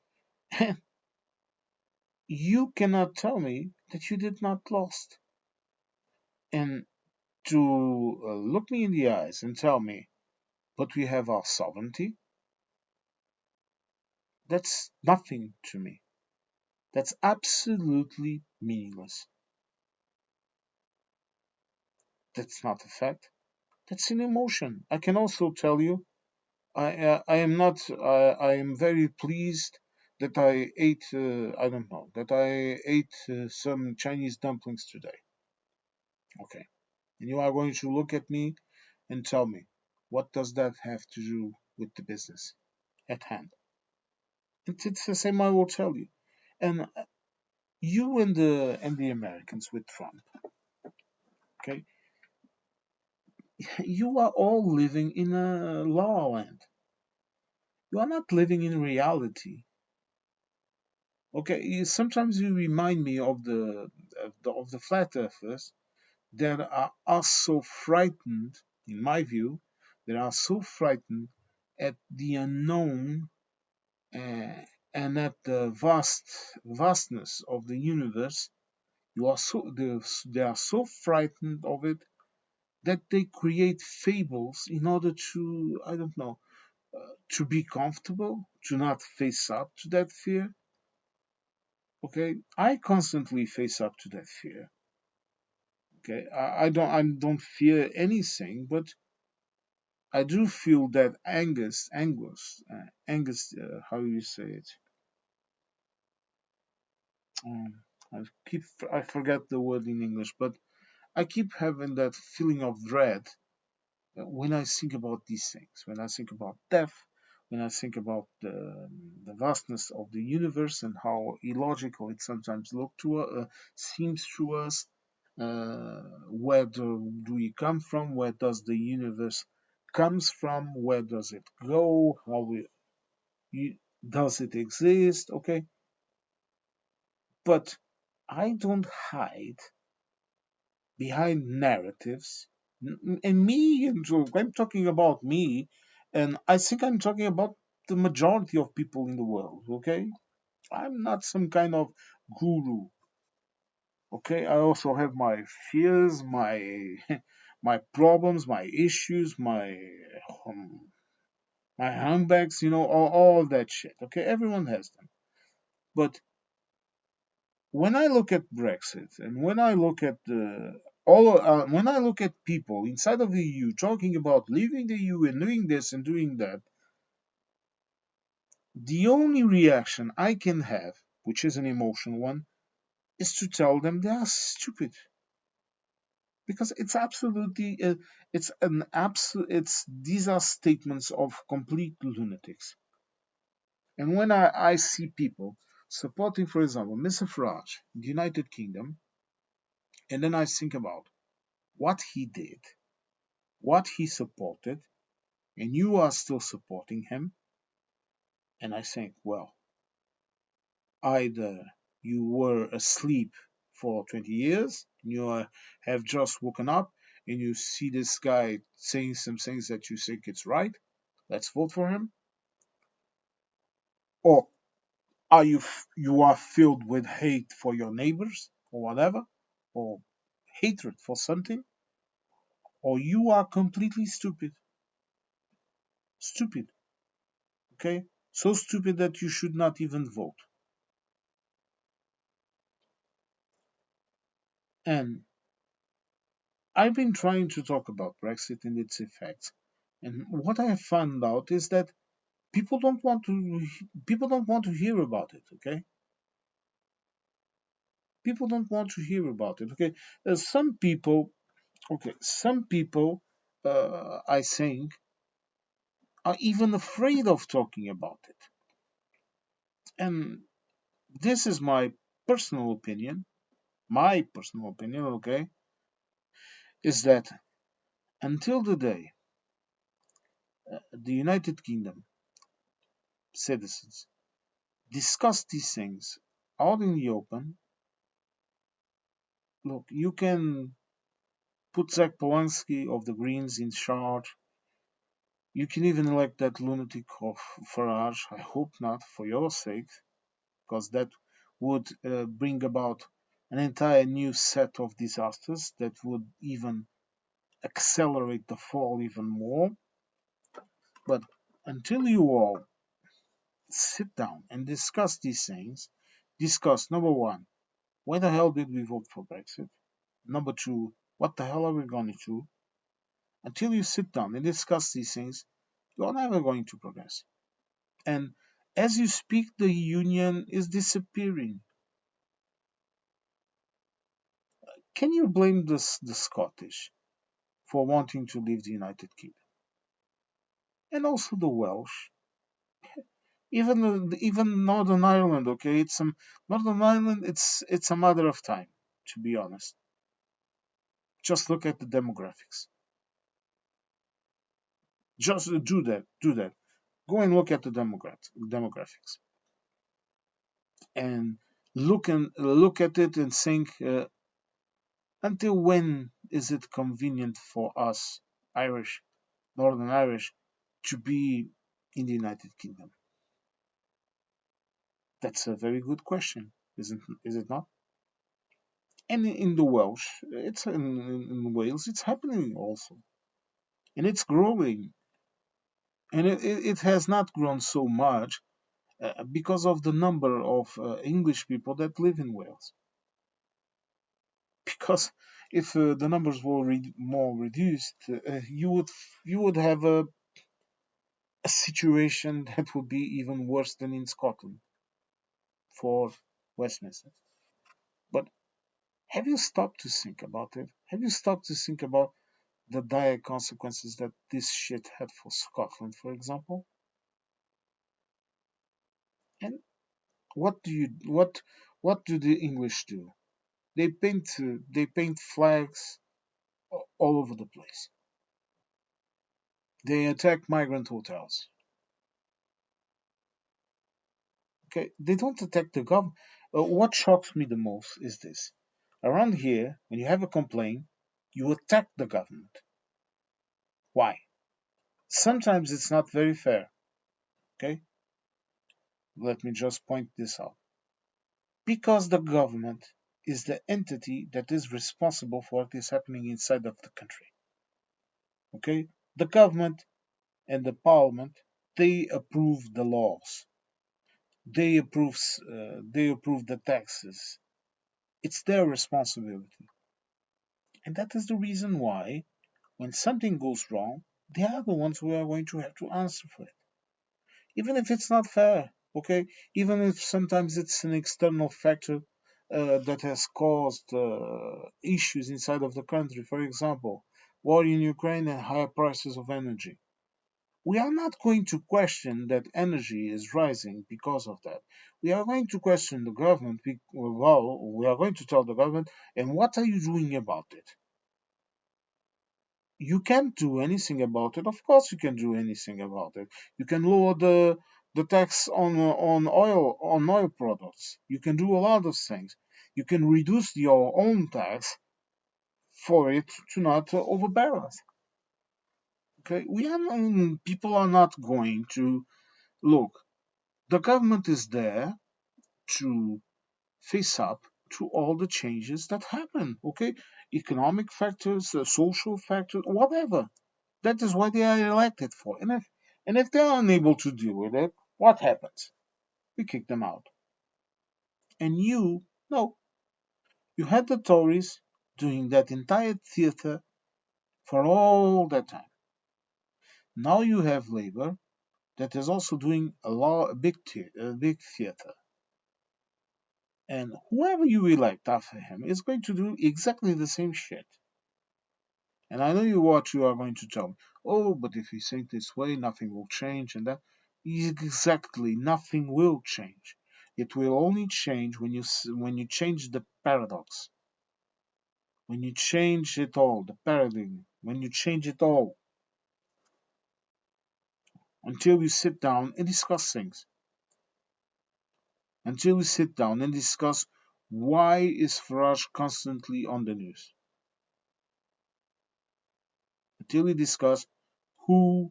you cannot tell me that you did not lost, and to look me in the eyes and tell me, but we have our sovereignty. That's nothing to me. That's absolutely meaningless. That's not a fact. That's an emotion. I can also tell you, I am not. I am very pleased that I ate. I don't know that I ate some Chinese dumplings today. Okay, and you are going to look at me and tell me, what does that have to do with the business at hand? It's the same. I will tell you, and you and the Americans with Trump. Okay, you are all living in a la la land. You are not living in reality. Okay, sometimes you remind me of the flat earthers that are so frightened, in my view, that are so frightened at the unknown, uh, and at the vastness of the universe, they are so frightened of it that they create fables in order to, I don't know, to be comfortable, to not face up to that fear. Okay, I constantly face up to that fear. Okay, I don't fear anything, but I do feel that how do you say it? Um, I forget the word in English, but I keep having that feeling of dread when I think about these things. When I think about death, when I think about the vastness of the universe and how illogical it sometimes seems to us. Where do we come from? Where does the universe comes from? Where does it go? Does it exist? Okay, but I don't hide behind narratives. And me, and so I'm talking about me, and I think I'm talking about the majority of people in the world. Okay, I'm not some kind of guru. Okay, I also have my fears, my my problems, my issues, um, my handbags, all that shit. Okay, everyone has them. But when I look at Brexit and when I look at when I look at people inside of the EU talking about leaving the EU and doing this and doing that, the only reaction I can have, which is an emotional one, is to tell them they are stupid because it's absolutely it's an absolute it's these are statements of complete lunatics. And when I see people supporting, for example, Mr. Farage in the United Kingdom, and then I think about what he did, what he supported, and you are still supporting him. And I think, well, either you were asleep for 20 years, and have just woken up, and you see this guy saying some things that you think it's right, let's vote for him, or you are filled with hate for your neighbors or whatever, or hatred for something, or you are completely stupid. Stupid, okay? So stupid that you should not even vote. And I've been trying to talk about Brexit and its effects. And what I have found out is that people don't want to people don't want to hear about it, okay? People don't want to hear about it, okay? Some people I think are even afraid of talking about it. And this is my personal opinion, okay, is that until the day the United Kingdom citizens discuss these things out in the open, look, you can put Zach Polanski of the Greens in charge. You can even elect that lunatic of Farage. I hope not, for your sake, because that would bring about an entire new set of disasters that would even accelerate the fall even more. But until you all sit down and discuss these things, discuss number one, why the hell did we vote for Brexit? Number two, what the hell are we going to do? Until you sit down and discuss these things, you're never going to progress. And as you speak, the union is disappearing. Can you blame the Scottish for wanting to leave the United Kingdom? And also the Welsh, even Northern Ireland. Okay, Northern Ireland. It's a matter of time, to be honest. Just look at the demographics. Just do that. Do that. Go and look at the demographics, and look at it and think. Until when is it convenient for us, Irish, Northern Irish, to be in the United Kingdom? That's a very good question, is it not? And in the Welsh, it's in Wales, it's happening also, and it's growing, and it has not grown so much because of the number of English people that live in Wales. Because if the numbers were more reduced, you would have a situation that would be even worse than in Scotland for Westminster. But have you stopped to think about it? Have you stopped to think about the dire consequences that this shit had for Scotland, for example? And what do the English do? They paint flags all over the place. They attack migrant hotels. Okay, they don't attack the government. What shocks me the most is this: around here, when you have a complaint, you attack the government. Why? Sometimes it's not very fair. Okay, let me just point this out. Because the government is the entity that is responsible for what is happening inside of the country. Okay, the government and the parliament, they approve the laws. They approve the taxes. It's their responsibility, and that is the reason why when something goes wrong, they are the ones who are going to have to answer for it, even if it's not fair. Okay, even if sometimes it's an external factor that has caused issues inside of the country. For example, war in Ukraine and higher prices of energy. We are not going to question that energy is rising because of that. We are going to question the government. Well, we are going to tell the government, and what are you doing about it? You can't do anything about it. Of course, you can do anything about it. You can lower the tax on oil products. You can do a lot of things. You can reduce your own tax for it to not overbalance. Okay, people are not going to look. The government is there to face up to all the changes that happen. Okay, economic factors, social factors, whatever. That is what they are elected for. And if they are unable to deal with it, what happens? We kick them out. And no, you had the Tories doing that entire theater for all that time. Now you have Labour that is also doing a big theater. And whoever you elect after him is going to do exactly the same shit. And I know what you are going to tell me. Oh, but if you think this way, nothing will change, and that exactly nothing will change. It will only change when you change the paradox, when you change it all, the paradigm, when you change it all, until you sit down and discuss things, until we sit down and discuss why is Farage constantly on the news, until we discuss who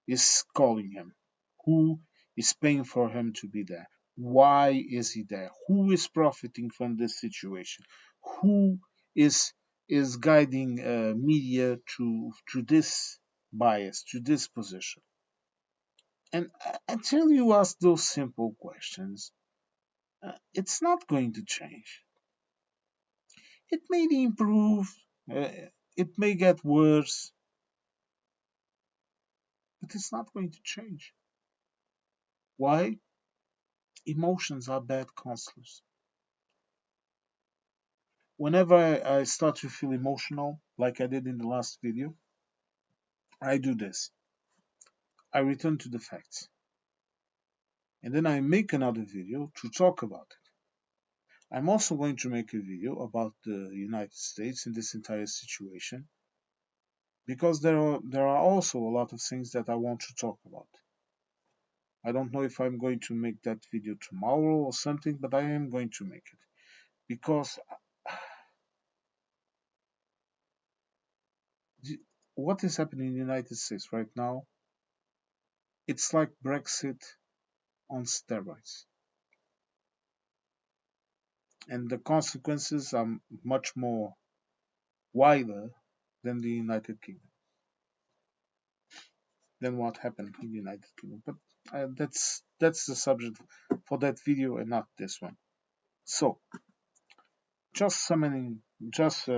is calling him, who is paying for him to be there, why is he there, who is profiting from this situation, who is guiding media to this bias, to this position. And until you ask those simple questions, it's not going to change. It may improve, uh, it may get worse, but it's not going to change. Why? Emotions are bad counselors. Whenever I start to feel emotional, like I did in the last video, I do this. I return to the facts. And then I make another video to talk about it. I'm also going to make a video about the United States in this entire situation because there are also a lot of things that I want to talk about. I don't know if I'm going to make that video tomorrow or something, but I am going to make it because what is happening in the United States right now, it's like Brexit on steroids. and the consequences are much more wider than the United Kingdom, than what happened in the United Kingdom. But that's the subject for that video and not this one. So just summoning, just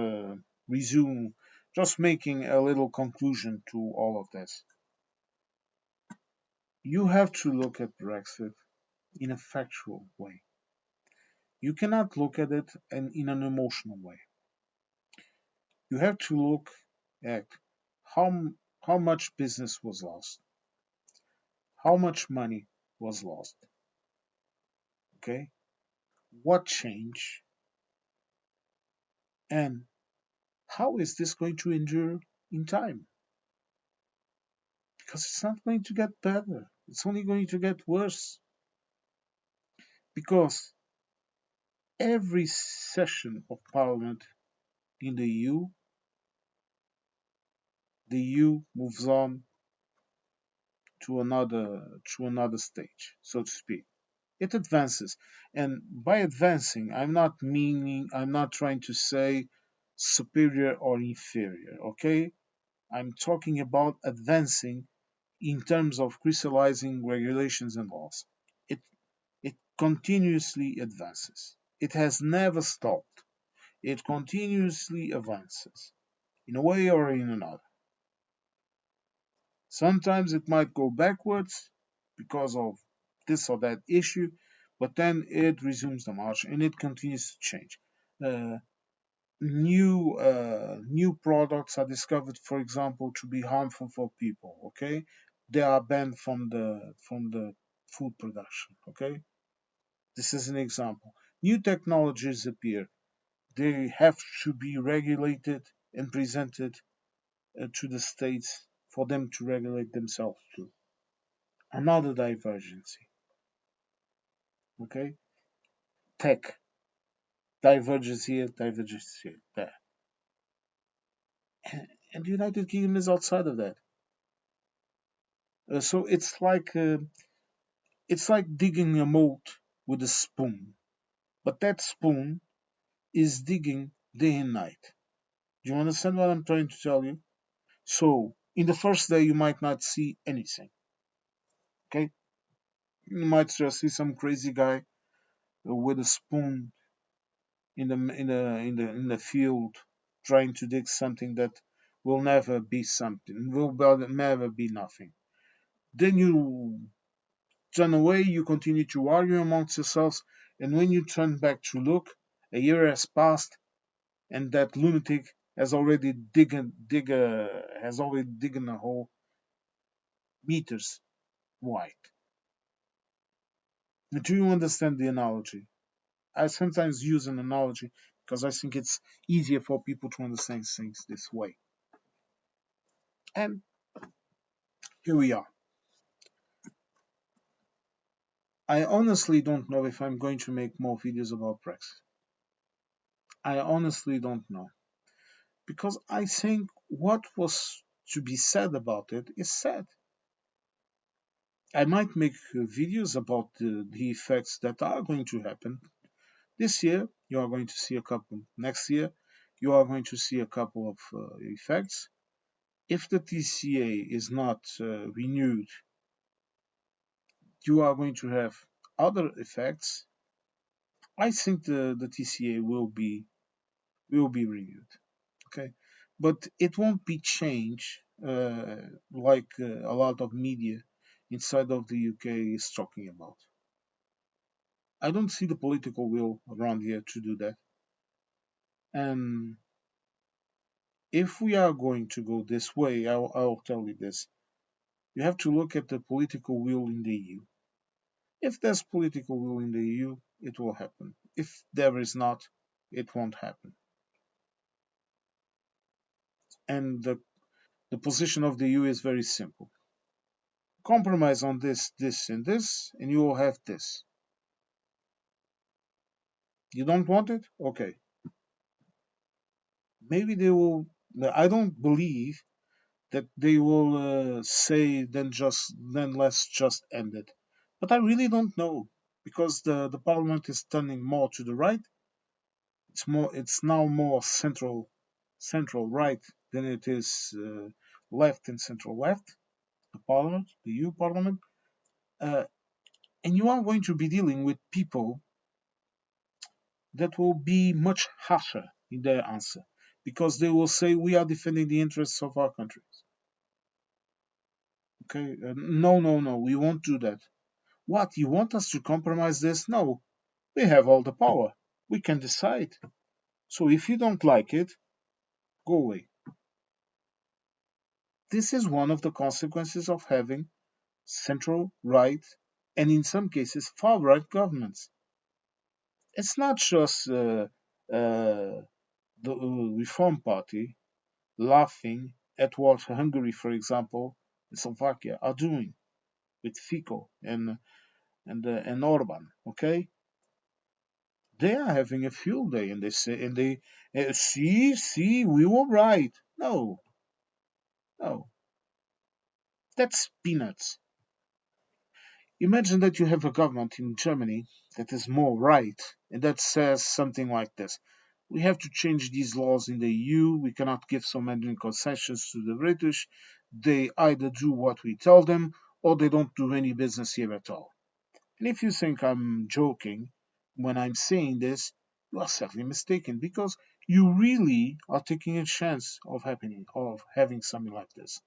resume, just making a little conclusion to all of this. You have to look at Brexit in a factual way. You cannot look at it in an emotional way. You have to look at how how much business was lost, how much money was lost. Okay, what changed, and how is this going to endure in time? Because it's not going to get better. It's only going to get worse. Because every session of Parliament in the EU moves on to another stage, so to speak. It advances, and by advancing, I'm not trying to say superior or inferior. Okay, I'm talking about advancing in terms of crystallizing regulations and laws. It it continuously advances. It has never stopped. It continuously advances in a way or in another. Sometimes it might go backwards because of this or that issue, but then it resumes the march and it continues to change. Uh, new products are discovered, for example, to be harmful for people. Okay, they are banned from the food production. Okay, this is an example. New technologies appear. They have to be regulated and presented to the states for them to regulate themselves too. Another divergency. Okay, tech diverges here, diverges here, there, and the United Kingdom is outside of that. So it's like digging a moat with a spoon, but that spoon is digging day and night. Do you understand what I'm trying to tell you? So in the first day you might not see anything. Okay, you might just see some crazy guy with a spoon in the field trying to dig something that will never be something, will never be nothing. Then you turn away, you continue to argue amongst yourselves, and when you turn back to look, a year has passed, and that lunatic has already digged a hole meters wide. Do you understand the analogy? I sometimes use an analogy because I think it's easier for people to understand things this way. And here we are. I honestly don't know if I'm going to make more videos about Brexit. I honestly don't know. Because I think what was to be said about it is said. I might make videos about the effects that are going to happen. This year, you are going to see a couple. Next year, you are going to see a couple of effects. If the TCA is not renewed, you are going to have other effects. I think the TCA will be renewed. Okay, but it won't be changed like a lot of media inside of the UK is talking about. I don't see the political will around here to do that. And if we are going to go this way, I'll tell you this. You have to look at the political will in the EU. If there's political will in the EU, it will happen. If there is not, it won't happen. And the position of the EU is very simple. Compromise on this, this, and this, and you will have this. You don't want it? Okay. Maybe they will. I don't believe that they will say then let's just end it. But I really don't know because the parliament is turning more to the right It's now more central right than it is left and central left. The Parliament, the EU Parliament, uh, and you are going to be dealing with people that will be much harsher in their answer because they will say we are defending the interests of our country. Okay, no, no, no, we won't do that. What, you want us to compromise this? No, we have all the power. We can decide. So if you don't like it, go away. This is one of the consequences of having central right and in some cases far right governments. It's not just the Reform Party laughing at what Hungary, for example, and Slovakia are doing with Fico and Orban. Okay, they are having a field day, and they say and they see we were right. No, no, that's peanuts. Imagine that you have a government in Germany that is more right and that says something like this. We have to change these laws in the EU. We cannot give so many concessions to the British. They either do what we tell them or they don't do any business here at all. And if you think I'm joking when I'm saying this, you are sadly mistaken because you really are taking a chance of having something like this.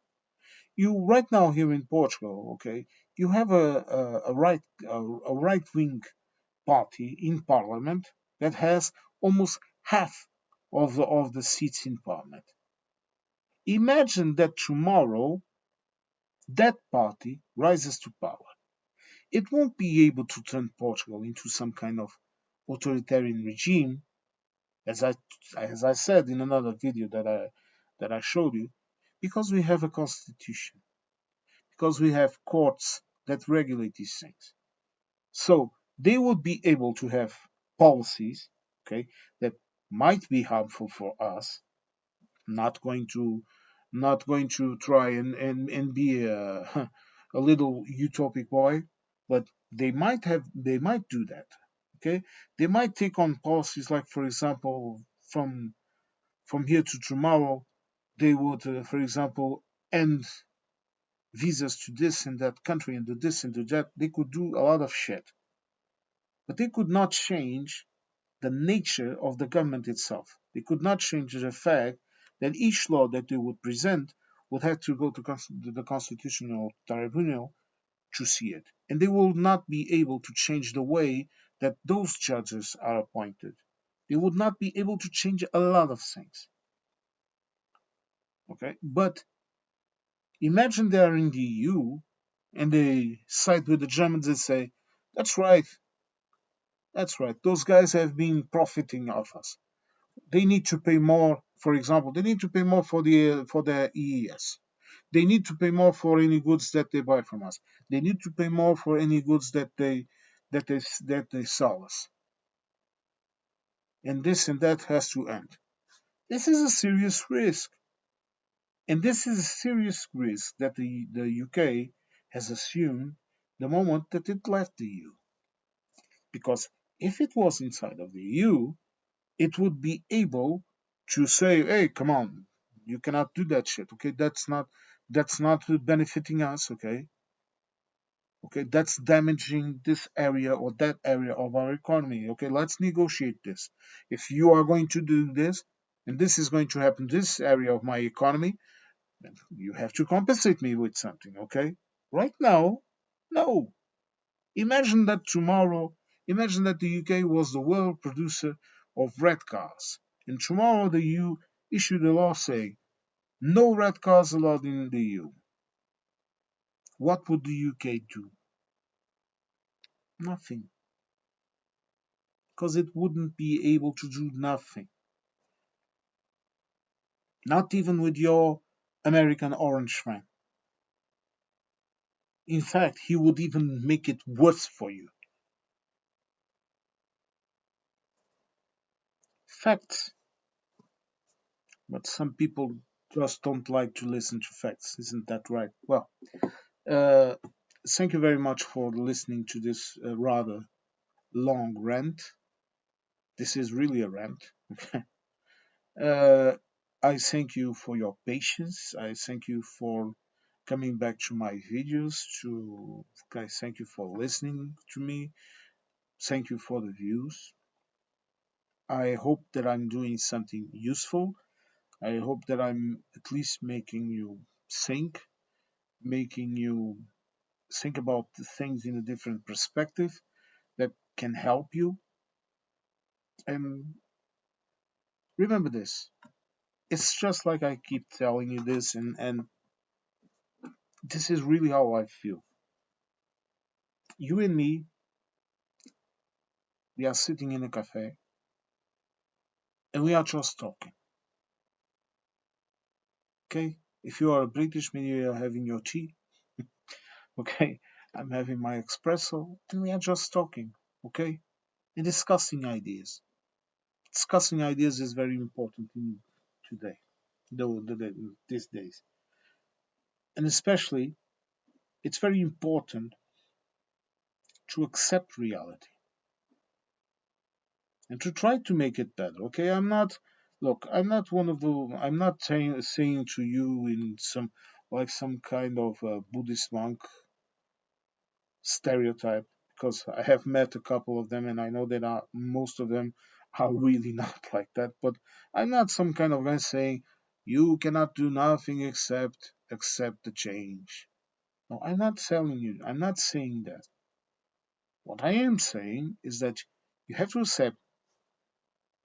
You right now here in Portugal, okay, you have a right wing party in parliament that has almost half of the seats in parliament. Imagine that tomorrow that party rises to power. It won't be able to turn Portugal into some kind of authoritarian regime, as I as I said in another video that I showed you, because we have a constitution, because we have courts that regulate these things. So they would be able to have policies, okay, that might be harmful for us. Not going to, not going to try and be a little utopic boy, but they might do that. Okay, they might take on policies like, for example, from here to tomorrow, they would, for example, end visas to this and that country and do this and do that. They could do a lot of shit, but they could not change the nature of the government itself. They could not change the fact that each law that they would present would have to go to the constitutional tribunal to see it. And they will not be able to change the way that those judges are appointed. They would not be able to change a lot of things. Okay? But imagine they are in the EU and they side with the Germans and say, that's right, that's right, those guys have been profiting off us. They need to pay more. For example, they need to pay more for the EES. They need to pay more for any goods that they buy from us. They need to pay more for any goods that they sell us. And this and that has to end. This is a serious risk, and this is a serious risk that the UK has assumed the moment that it left the EU. Because if it was inside of the EU, it would be able to say, "Hey, come on, you cannot do that shit. Okay, that's not benefiting us. Okay, okay, that's damaging this area or that area of our economy. Okay, let's negotiate this. If you are going to do this, and this is going to happen this area of my economy, then you have to compensate me with something. Okay, right now, no. Imagine that tomorrow, imagine that the UK was the world producer of red cars, and tomorrow the EU issued a law saying no red cars allowed in the EU. What would the UK do? Nothing, because it wouldn't be able to do nothing. Not even with your American orange friend. In fact, he would even make it worse for you. Facts. But some people just don't like to listen to facts. Isn't that right? Well, Uh, thank you very much for listening to this rather long rant. This is really a rant. uh, I thank you for your patience. I thank you for coming back to my videos. I thank you for listening to me. Thank you for the views. I hope that I'm doing something useful. I hope that I'm at least making you think, making you think about the things in a different perspective that can help you. And remember this, it's just like I keep telling you this, and this is really how I feel. You and me, we are sitting in a cafe and we are just talking, okay? If you are a British, maybe you are having your tea, okay? I'm having my espresso, and we are just talking, okay? And discussing ideas. Discussing ideas is very important in today, these days. And especially, it's very important to accept reality and to try to make it better. Okay, I'm not one of the, I'm not saying to you in some, like some kind of Buddhist monk stereotype, because I have met a couple of them and I know that most of them are really not like that. But I'm not some kind of guy saying you cannot do nothing except accept the change. No, I'm not telling you, I'm not saying that. What I am saying is that you have to accept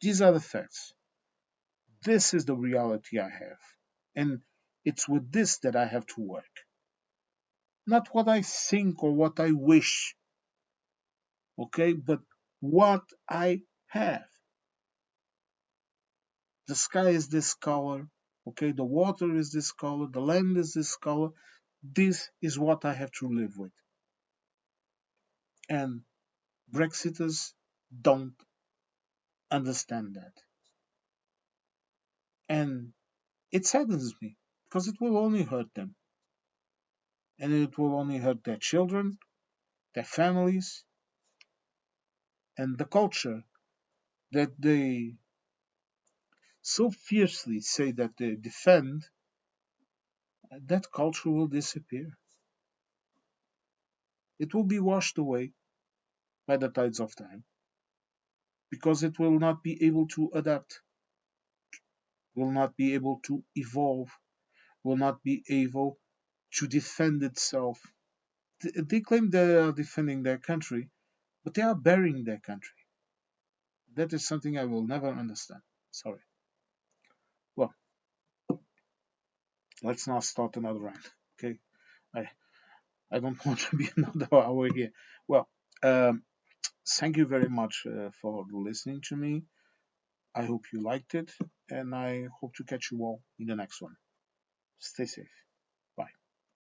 these are the facts. This is the reality I have. And it's with this that I have to work. Not what I think or what I wish, okay, but what I have. The sky is this color, okay, the water is this color, the land is this color. This is what I have to live with. And Brexiters don't understand that. And it saddens me because it will only hurt them. And it will only hurt their children, their families, and the culture that they so fiercely say that they defend. That culture will disappear. It will be washed away by the tides of time because it will not be able to adapt, will not be able to evolve, will not be able to defend itself. They claim they are defending their country, but they are burying their country. That is something I will never understand. Sorry. Well, let's not start another round. Okay, I I don't want to be another hour here. Well, um, thank you very much for listening to me. I hope you liked it, and I hope to catch you all in the next one. Stay safe.